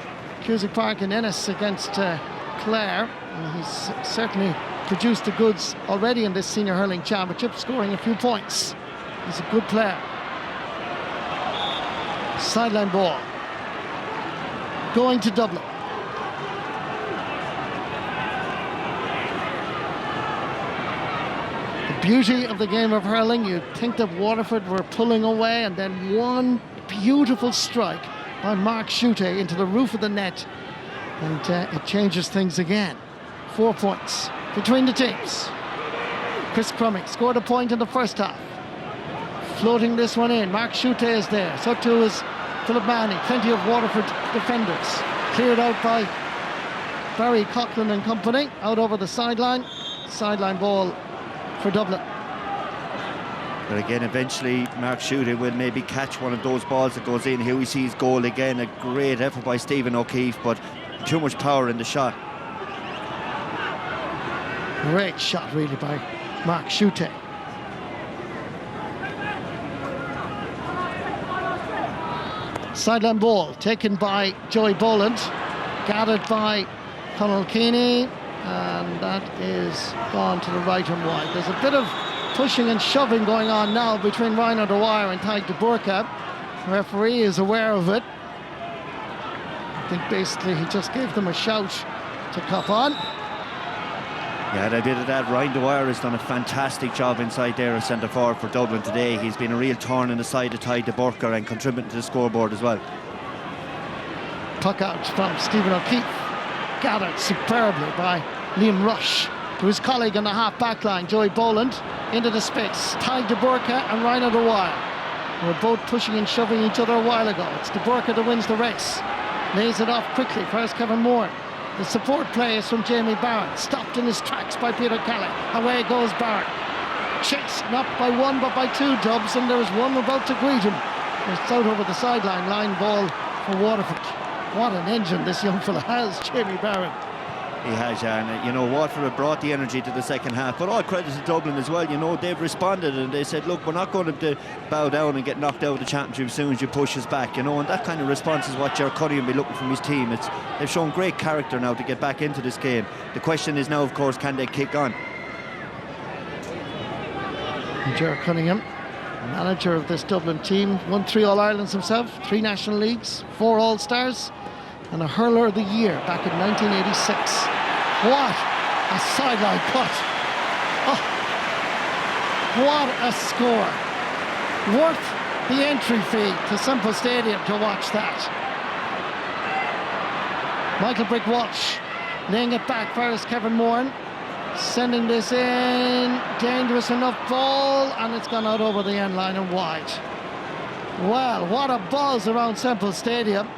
Speaker 1: Cusack Park in Ennis against Clare, and he's certainly produced the goods already in this senior hurling championship, scoring a few points. He's a good player. Sideline ball going to Dublin. The beauty of the game of hurling, you'd think that Waterford were pulling away, and then one beautiful strike by Mark Schutte into the roof of the net, and it changes things again. 4 points between the teams. Chris Crumming scored a point in the first half. Floating this one in, Mark Schutte is there, so too is Philip Mahoney. Plenty of Waterford defenders. Cleared out by Barry Coughlin and company, out over the sideline. Sideline ball for Dublin.
Speaker 9: But again, eventually Mark Schutte will maybe catch one of those balls that goes in. Here we see his goal again. A great effort by Stephen O'Keefe, but too much power in the shot.
Speaker 1: Great shot really by Mark Schutte. Sideline ball taken by Joey Boland, gathered by Conal Keeney, and that is gone to the right and wide. There's a bit of pushing and shoving going on now between Ryan O'Dwyer and Tadhg de Burka. The referee is aware of it. I think basically he just gave them a shout to cop on.
Speaker 9: Yeah, they did that. Ryan Dwyer has done a fantastic job inside there as centre forward for Dublin today. He's been a real thorn in the side of Tadhg de Burka and contributing to the scoreboard as well.
Speaker 1: Puck out from Stephen O'Keefe, gathered superbly by Liam Rush to his colleague on the half-back line, Joey Boland, into the space. Tadhg de Burka and Ryan O'Dwyer were both pushing and shoving each other a while ago. It's de Burka that wins the race. Lays it off quickly. First Kevin Moore. The support play is from Jamie Barron. Stopped in his tracks by Peter Kelly. Away goes Barron. Chased not by one but by 2 Dubs, and there was one about to greet him. It's out over the sideline. Line ball for Waterford. What an engine this young fella has, Jamie Barron.
Speaker 9: He has, and you know, Waterford have brought the energy to the second half, but all credit to Dublin as well. You know, they've responded and they said, look, we're not going to bow down and get knocked out of the championship as soon as you push us back, you know, and that kind of response is what Ger Cuddy will be looking from his team. They've shown great character now to get back into this game. The question is now, of course, can they kick on?
Speaker 1: Ger Cunningham, manager of this Dublin team, won 3 All-Irelands himself, 3 National Leagues, 4 All-Stars, and a Hurler of the Year back in 1986. What a sideline cut. Oh, what a score. Worth the entry fee to Semple Stadium to watch that. Michael Brigg-Walsh laying it back. First Kevin Moran sending this in. Dangerous enough ball, and it's gone out over the end line and wide. Well, what a buzz around Semple Stadium.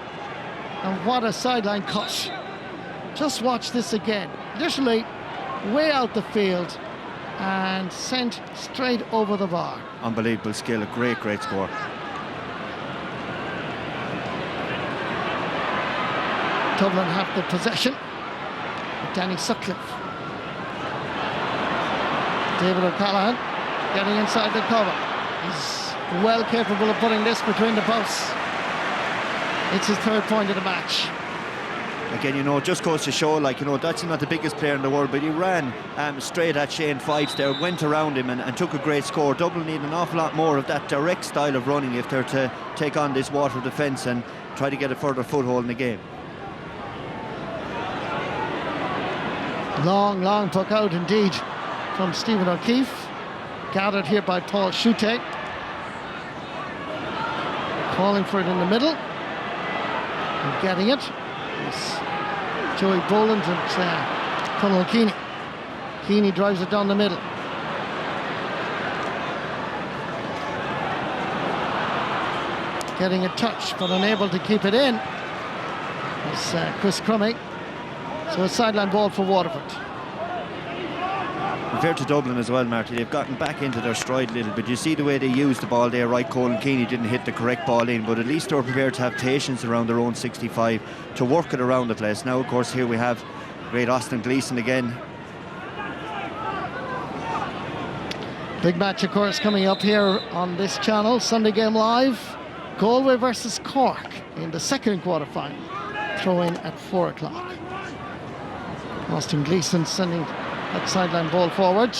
Speaker 1: And what a sideline cut. Just watch this again. Literally way out the field and sent straight over the bar.
Speaker 9: Unbelievable skill, a great score.
Speaker 1: Dublin have the possession with Danny Sutcliffe. David O'Callaghan getting inside the cover. He's well capable of putting this between the posts. It's his 3rd point of the match.
Speaker 9: Again, it just goes to show, that's not the biggest player in the world, but he ran straight at Shane Fives there, went around him and took a great score. Dublin need an awful lot more of that direct style of running if they're to take on this Waterford defence and try to get a further foothold in the game.
Speaker 1: Long puck out indeed from Stephen O'Keefe. Gathered here by Paul Schutte. Calling for it in the middle. And getting it. It's Joey Boland and Conal Keeney. Keeney drives it down the middle. Getting a touch, but unable to keep it in. It's Chris Crummy. So a sideline ball for Waterford.
Speaker 9: Fair to Dublin as well, Marty. They've gotten back into their stride a little bit. You see the way they used the ball there, right? Colin Keeney didn't hit the correct ball in, but at least they were prepared to have patience around their own 65 to work it around the place. Now, of course, here we have great Austin Gleeson again.
Speaker 1: Big match, of course, coming up here on this channel. Sunday Game Live. Galway versus Cork in the 2nd quarter-final. Throw-in at 4 o'clock. Austin Gleeson sending that sideline ball forward.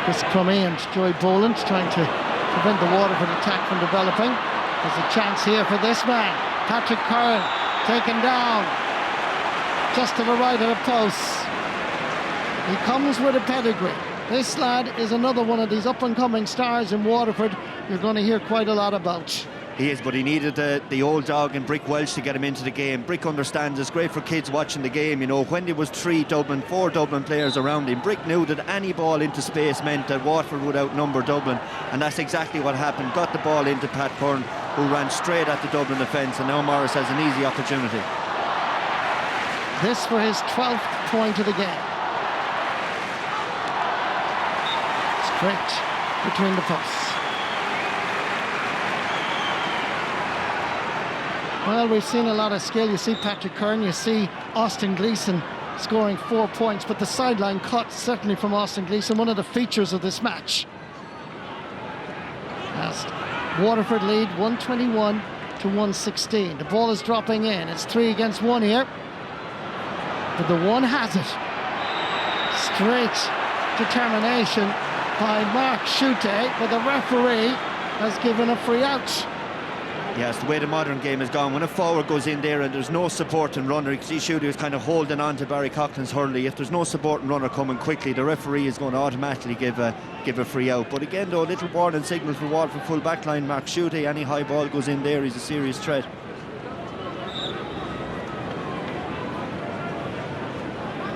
Speaker 1: Chris Crummy and Joey Boland trying to prevent the Waterford attack from developing. There's a chance here for this man, Patrick Curran, taken down just to the right of the post. He comes with a pedigree. This lad is another one of these up-and-coming stars in Waterford you're going to hear quite a lot about.
Speaker 9: He is, but he needed the old dog and Brick Welsh to get him into the game. Brick understands it's great for kids watching the game. When there was 4 Dublin players around him, Brick knew that any ball into space meant that Waterford would outnumber Dublin, and that's exactly what happened. Got the ball into Pat Curran, who ran straight at the Dublin defence, and now Morris has an easy opportunity.
Speaker 1: This for his 12th point of the game. Straight between the posts. Well, we've seen a lot of skill. You see Patrick Curran, you see Austin Gleeson scoring 4 points, but the sideline cut certainly from Austin Gleeson, one of the features of this match. As Waterford lead 121 to 116. The ball is dropping in. It's 3 against 1 here. But the one has it. Straight determination by Mark Schutte, but the referee has given a free out.
Speaker 9: Yes, the way the modern game has gone, when a forward goes in there and there's no supporting runner, you see Schutte was kind of holding on to Barry Coughlin's Hurley. If there's no supporting runner coming quickly, the referee is going to automatically give a free out. But again, though, a little warning signal for Waterford full back line. Mark Schutte, any high ball goes in there, he's a serious threat.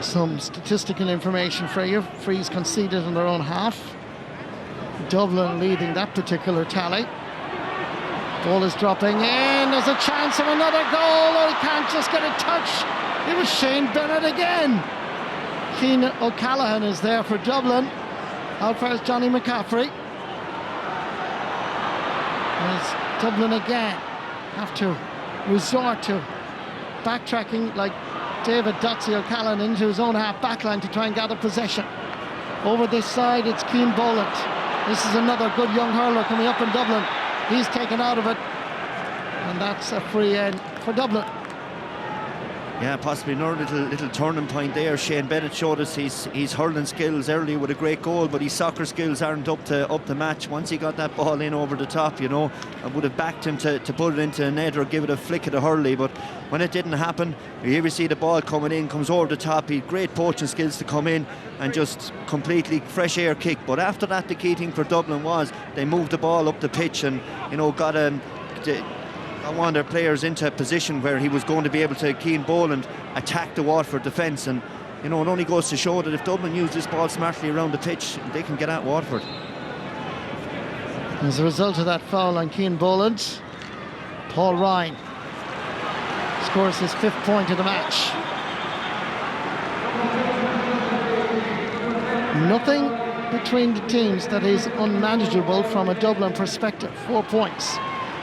Speaker 1: Some statistical information for you. Frees conceded in their own half. Dublin leading that particular tally. Ball is dropping in. There's a chance of another goal. Oh, he can't just get a touch. It was Shane Bennett again. Cian O'Callaghan is there for Dublin. Out first, Johnny McCaffrey. As Dublin again have to resort to backtracking like David Dotsy O'Callaghan into his own half backline to try and gather possession. Over this side, it's Cian Boland. This is another good young hurler coming up in Dublin. He's taken out of it, and that's a free end for Dublin.
Speaker 9: Yeah, possibly another little turning point there. Shane Bennett showed us his hurling skills earlier with a great goal, but his soccer skills aren't up to match. Once he got that ball in over the top, I would have backed him to put it into a net or give it a flick at a hurley, but when it didn't happen, here we see the ball coming in, comes over the top. He had great poaching skills to come in and just completely fresh air kick. But after that, the key thing for Dublin was they moved the ball up the pitch and got one of their players into a position where he was going to be able to, Cian Boland, attack the Waterford defence. And it only goes to show that if Dublin use this ball smartly around the pitch, they can get at Waterford.
Speaker 1: As a result of that foul on Cian Boland, Paul Ryan scores his 5th point of the match. Nothing between the teams that is unmanageable from a Dublin perspective. 4 points.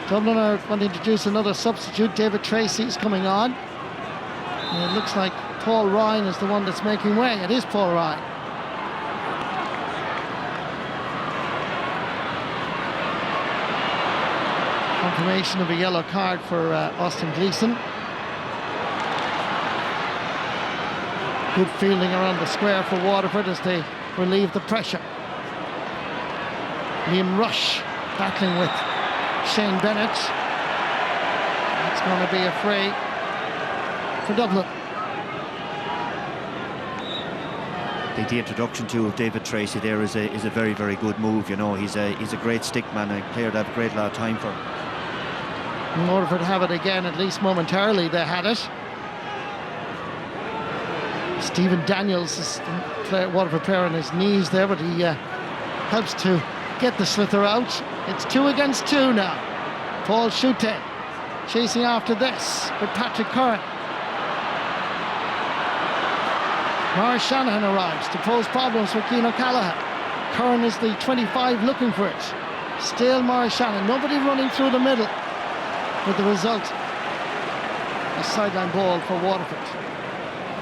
Speaker 1: Dublin are going to introduce another substitute. David Tracy is coming on. And it looks like Paul Ryan is the one that's making way. It is Paul Ryan. Confirmation of a yellow card for Austin Gleeson. Good fielding around the square for Waterford as they relieve the pressure. Liam Rush battling with Shane Bennett. It's going to be a free for Dublin.
Speaker 9: I think the introduction too of David Tracy there is a very, very good move. You know, he's a great stick man and a player to have a great lot of time for.
Speaker 1: Waterford have it again, at least momentarily they had it. Stephen Daniels is Waterford player on his knees there, but he helps to get the slither out. It's 2 against 2 now. Paul Schutte chasing after this with Patrick Curran. Maurice Shanahan arrives to pose problems for Cian O'Callaghan. Curran is the 25 looking for it. Still Maurice Shanahan, nobody running through the middle, with the result a sideline ball for Waterford.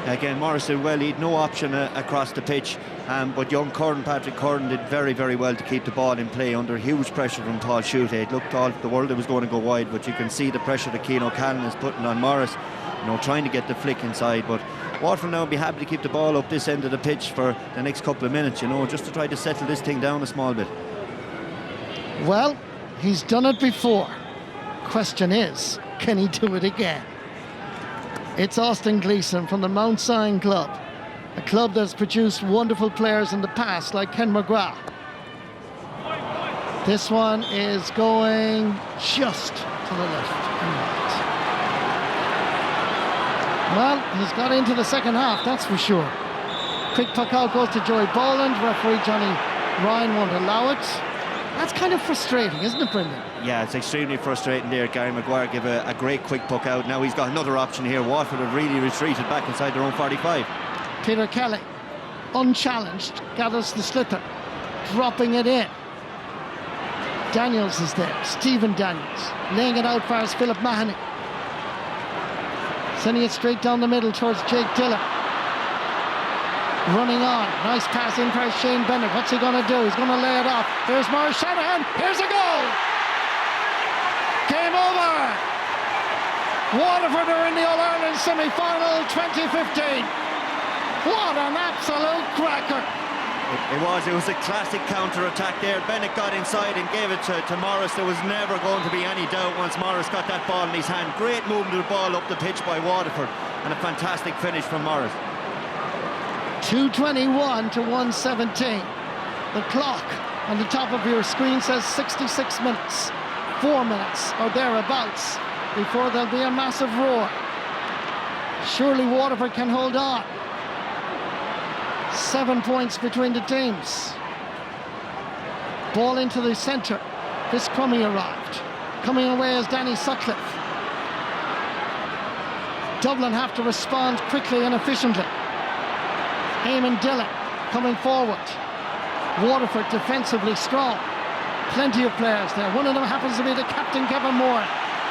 Speaker 9: Again, Morris did well. He had no option across the pitch, but young Patrick Curran did very, very well to keep the ball in play under huge pressure from Paul Schutte. It looked all the world it was going to go wide, but you can see the pressure that Cian O'Callaghan is putting on Morris, you know, trying to get the flick inside. But Waterford now will be happy to keep the ball up this end of the pitch for the next couple of minutes, you know, just to try to settle this thing down a small bit.
Speaker 1: Well, he's done it before. Question is, can he do it again? It's Austin Gleeson from the Mount Sion Club, a club that's produced wonderful players in the past like Ken McGrath. This one is going just to the left and right. Well, he's got into the second half, that's for sure. Quick puck out goes to Joey Boland. Referee Johnny Ryan won't allow it. That's kind of frustrating, isn't it, Brendan?
Speaker 9: Yeah, it's extremely frustrating there. Gary Maguire gave a great quick puck out. Now he's got another option here. Waterford have really retreated back inside their own 45.
Speaker 1: Peter Kelly, unchallenged, gathers the slither, dropping it in. Daniels is there, Stephen Daniels, laying it out for us, Philip Mahoney. Sending it straight down the middle towards Jake Dillon. Running on, nice pass in for Shane Bennett. What's he going to do? He's going to lay it off. There's Maurice Shanahan, here's a goal! Game over! Waterford are in the All-Ireland semi-final 2015. What an absolute cracker!
Speaker 9: It was a classic counter-attack there. Bennett got inside and gave it to Morris. There was never going to be any doubt once Morris got that ball in his hand. Great movement of the ball up the pitch by Waterford and a fantastic finish from Morris.
Speaker 1: 2:21 to 1:17. The clock on the top of your screen says 66 minutes. 4 minutes or thereabouts before there'll be a massive roar. Surely Waterford can hold on. 7 points between the teams. Ball into the centre. Chris Crummy arrived. Coming away is Danny Sutcliffe. Dublin have to respond quickly and efficiently. Eamon Dillon coming forward. Waterford defensively strong. Plenty of players there. One of them happens to be the captain, Kevin Moore,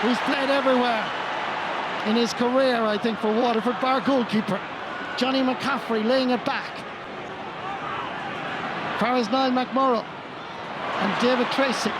Speaker 1: who's played everywhere in his career, I think, for Waterford, bar goalkeeper. Johnny McCaffrey laying it back. Faris Niall McMurrough and David Tracy.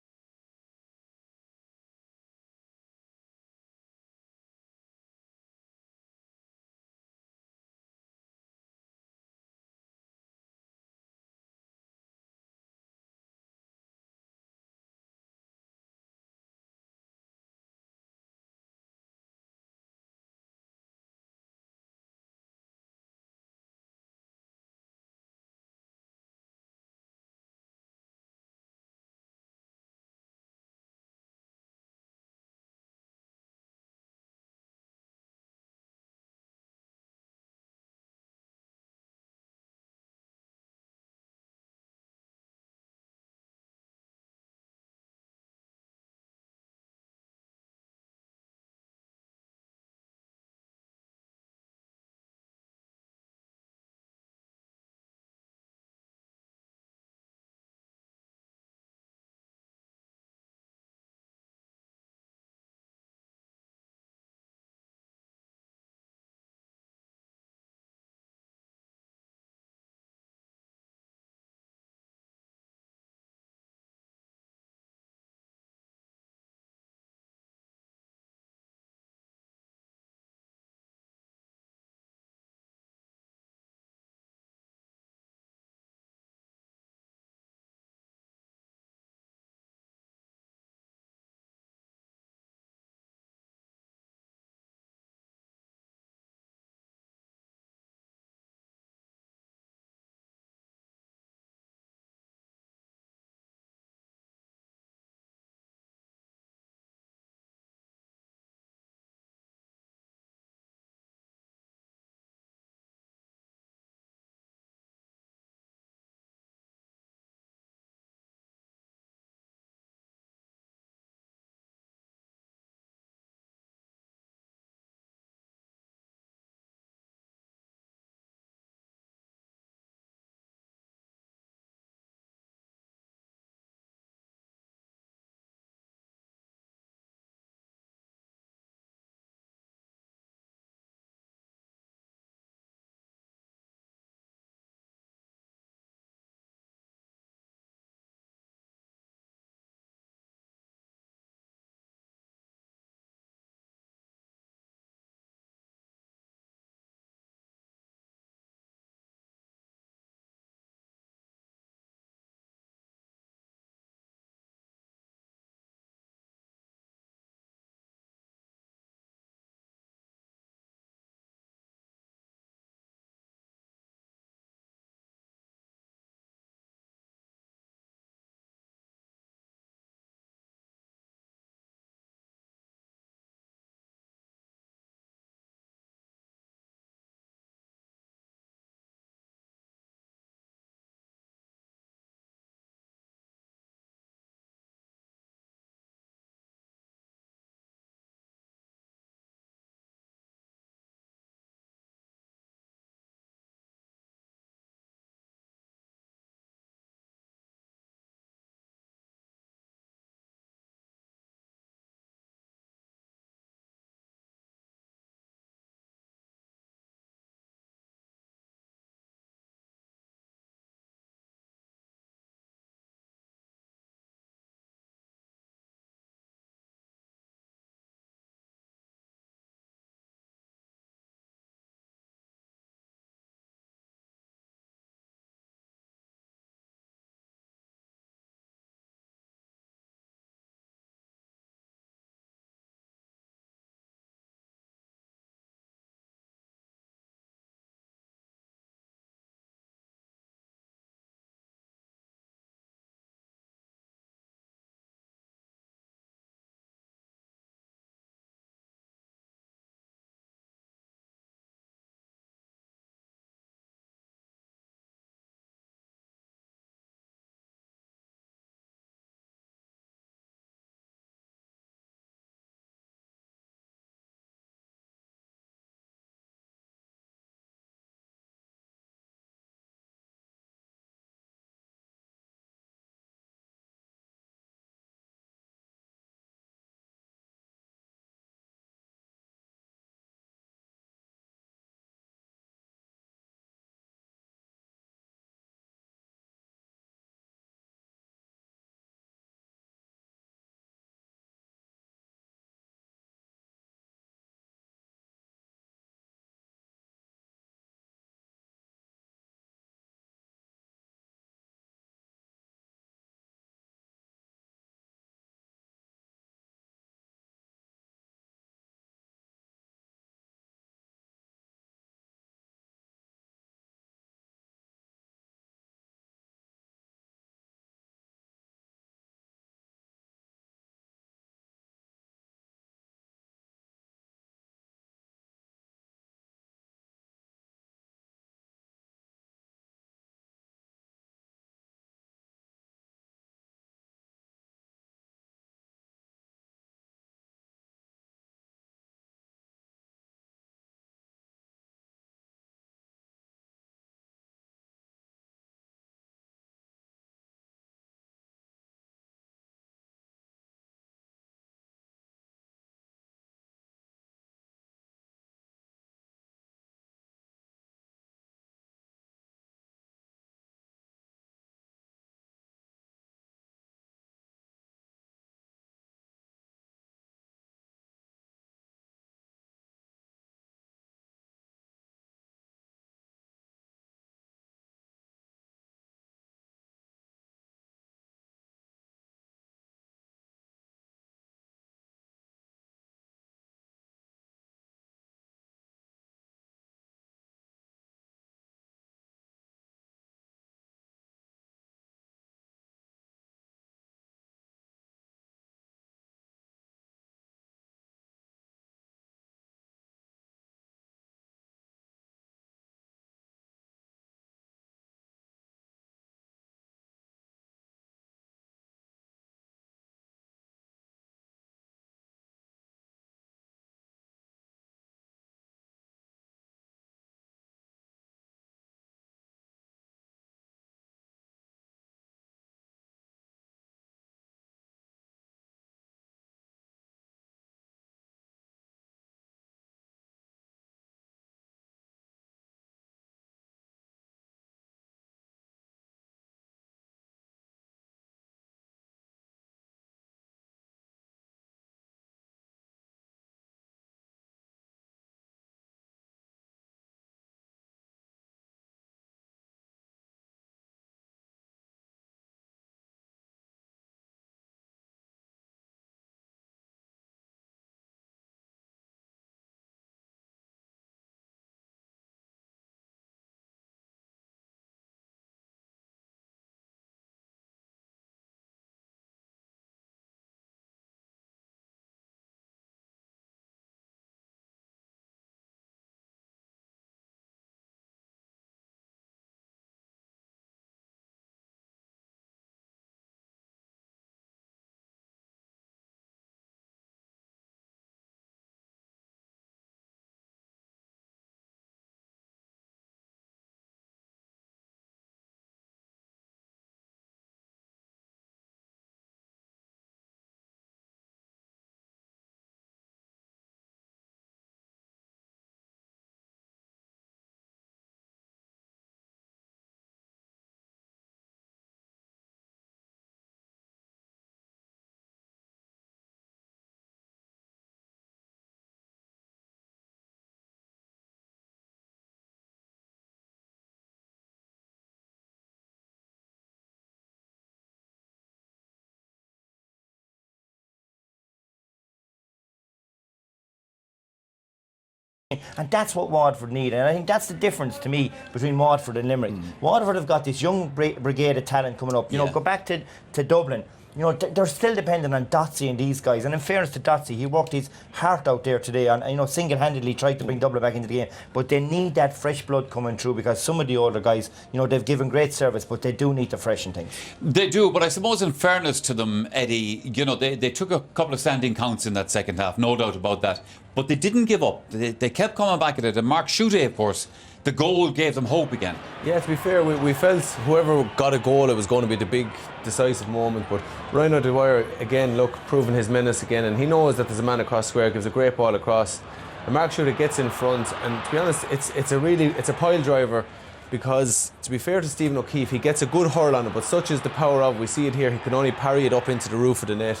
Speaker 8: And that's what Waterford need, and I think that's the difference to me between Waterford and Limerick. Waterford have got this young brigade of talent coming up. You know, go back to Dublin. You know, they're still dependent on Dotsy and these guys. And in fairness to Dotsy, he worked his heart out there today and, you know, single-handedly tried to bring Dublin back into the game. But they need that fresh blood coming through, because some of the older guys, you know, they've given great service, but they do need to freshen things.
Speaker 5: They do, but I suppose in fairness to them, Eddie, you know, they took a couple of standing counts in that second half, no doubt about that. But they didn't give up. They kept coming back at it. And Mark Schutte, of course, the goal gave them hope again.
Speaker 7: Yeah, to be fair, we felt whoever got a goal, it was going to be the big decisive moment. But Ryan O'Dwyer, again, proving his menace again, and he knows that there's a man across square, gives a great ball across, and Mark Schutte gets in front. And to be honest, it's a pile driver, because to be fair to Stephen O'Keefe, he gets a good hurl on it, but such is the power of, we see it here, he can only parry it up into the roof of the net.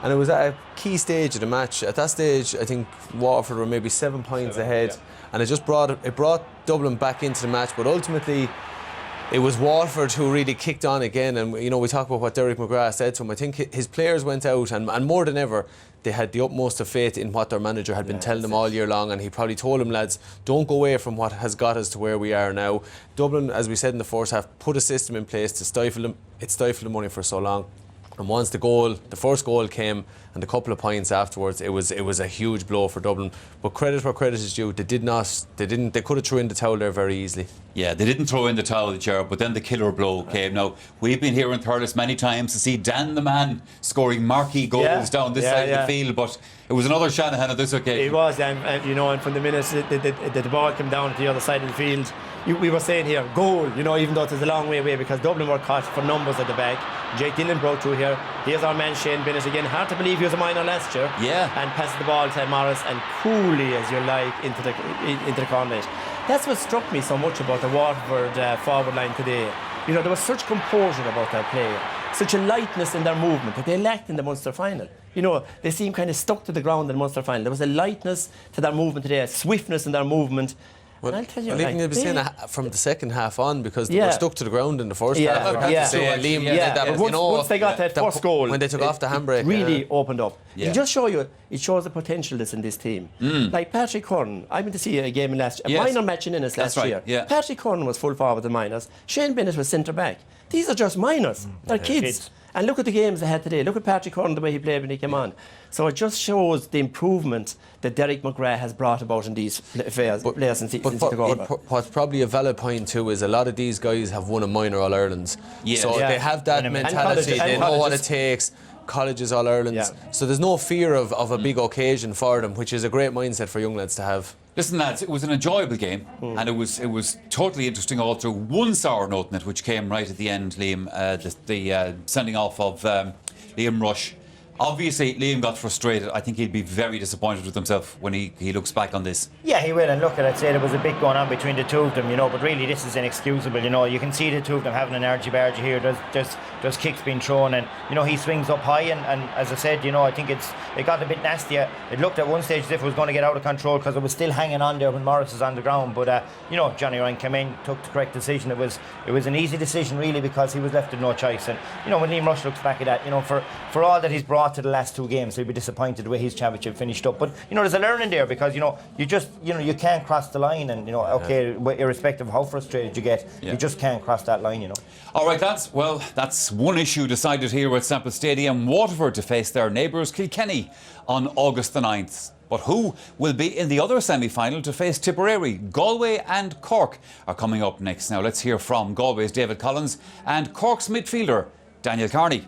Speaker 7: And it was at a key stage of the match. At that stage, I think Waterford were maybe 7 points ahead, and it brought Dublin back into the match. But ultimately, it was Waterford who really kicked on again. And you know, we talk about what Derek McGrath said to him. I think his players went out, and more than ever, they had the utmost of faith in what their manager had been telling them all year long. And he probably told them, lads, don't go away from what has got us to where we are now. Dublin, as we said in the first half, put a system in place to stifle them. It stifled the money for so long. And once the first goal came, and a couple of points afterwards, it was a huge blow for Dublin. But credit where credit is due, they could have thrown in the towel there very easily. Yeah, they didn't throw in the towel, Gerard, but then the killer blow came. Now, we've been here in Thurles many times to see Dan the man scoring marquee goals down this side of the field, but it was another Shanahan on this occasion.
Speaker 6: It was, and you know, and from the minute the ball came down to the other side of the field, we were saying here, goal, you know, even though it was a long way away, because Dublin were caught for numbers at the back. Jake Dillon broke through here. Here's our man Shane Bennett again. Hard to believe he was a minor last year.
Speaker 5: Yeah.
Speaker 6: And passes the ball to Morris, and coolly as you like into the corner net. That's what struck me so much about the Waterford forward line today. You know, there was such composure about their play, such a lightness in their movement that they lacked in the Munster final. You know, they seemed kind of stuck to the ground in the Munster final. There was a lightness to their movement today, a swiftness in their movement.
Speaker 7: Well,
Speaker 6: I'll tell you,
Speaker 7: even you'll be saying that from the second half on, because they were stuck to the ground in the first half. Liam did that, but
Speaker 6: once they got that first goal,
Speaker 7: when they took off the handbrake,
Speaker 6: it really opened up. It just it shows the potential that's in this team. Like Patrick Curran, I went to see a game in a minor match in Ennis last year.
Speaker 5: Yeah.
Speaker 6: Patrick Curran was full forward in minors. Shane Bennett was centre back. These are just minors. They're kids. And look at the games they had today. Look at Patrick Curran, the way he played when he came on. So it just shows the improvement that Derek McGrath has brought about in these players since he took over.
Speaker 7: What's probably a valid point too is a lot of these guys have won a minor All-Irelands. So they have that mentality. They know what it takes. Colleges All-Irelands. So there's no fear of a big occasion for them, which is a great mindset for young lads to have.
Speaker 5: Listen, lads, it was an enjoyable game, and it was totally interesting all through. One sour note in it, which came right at the end, Liam, the sending off of Liam Rush. Obviously, Liam got frustrated. I think he'll be very disappointed with himself when he looks back on this.
Speaker 8: Yeah, he will. And look, I'd say there was a bit going on between the two of them, you know, but really this is inexcusable, you know. You can see the two of them having an argy-bargy here. There's kicks being thrown, and, you know, he swings up high, and as I said, you know, I think it got a bit nasty. It looked at one stage as if it was going to get out of control, because it was still hanging on there when Morris was on the ground. But, you know, Johnny Ryan came in, took the correct decision. It was an easy decision, really, because he was left with no choice. And, you know, when Liam Rush looks back at that, you know, for all that he's brought to the last two games, he'll be disappointed the way his championship finished up. But, you know, there's a learning there, because, you know, you can't cross the line, and, you know, okay, irrespective of how frustrated you get, you just can't cross that line, you know.
Speaker 5: All right, lads, well, that's one issue decided here at Semple Stadium. Waterford to face their neighbours Kilkenny on August the 9th. But who will be in the other semi-final to face Tipperary? Galway and Cork are coming up next. Now let's hear from Galway's David Collins and Cork's midfielder Daniel Carney.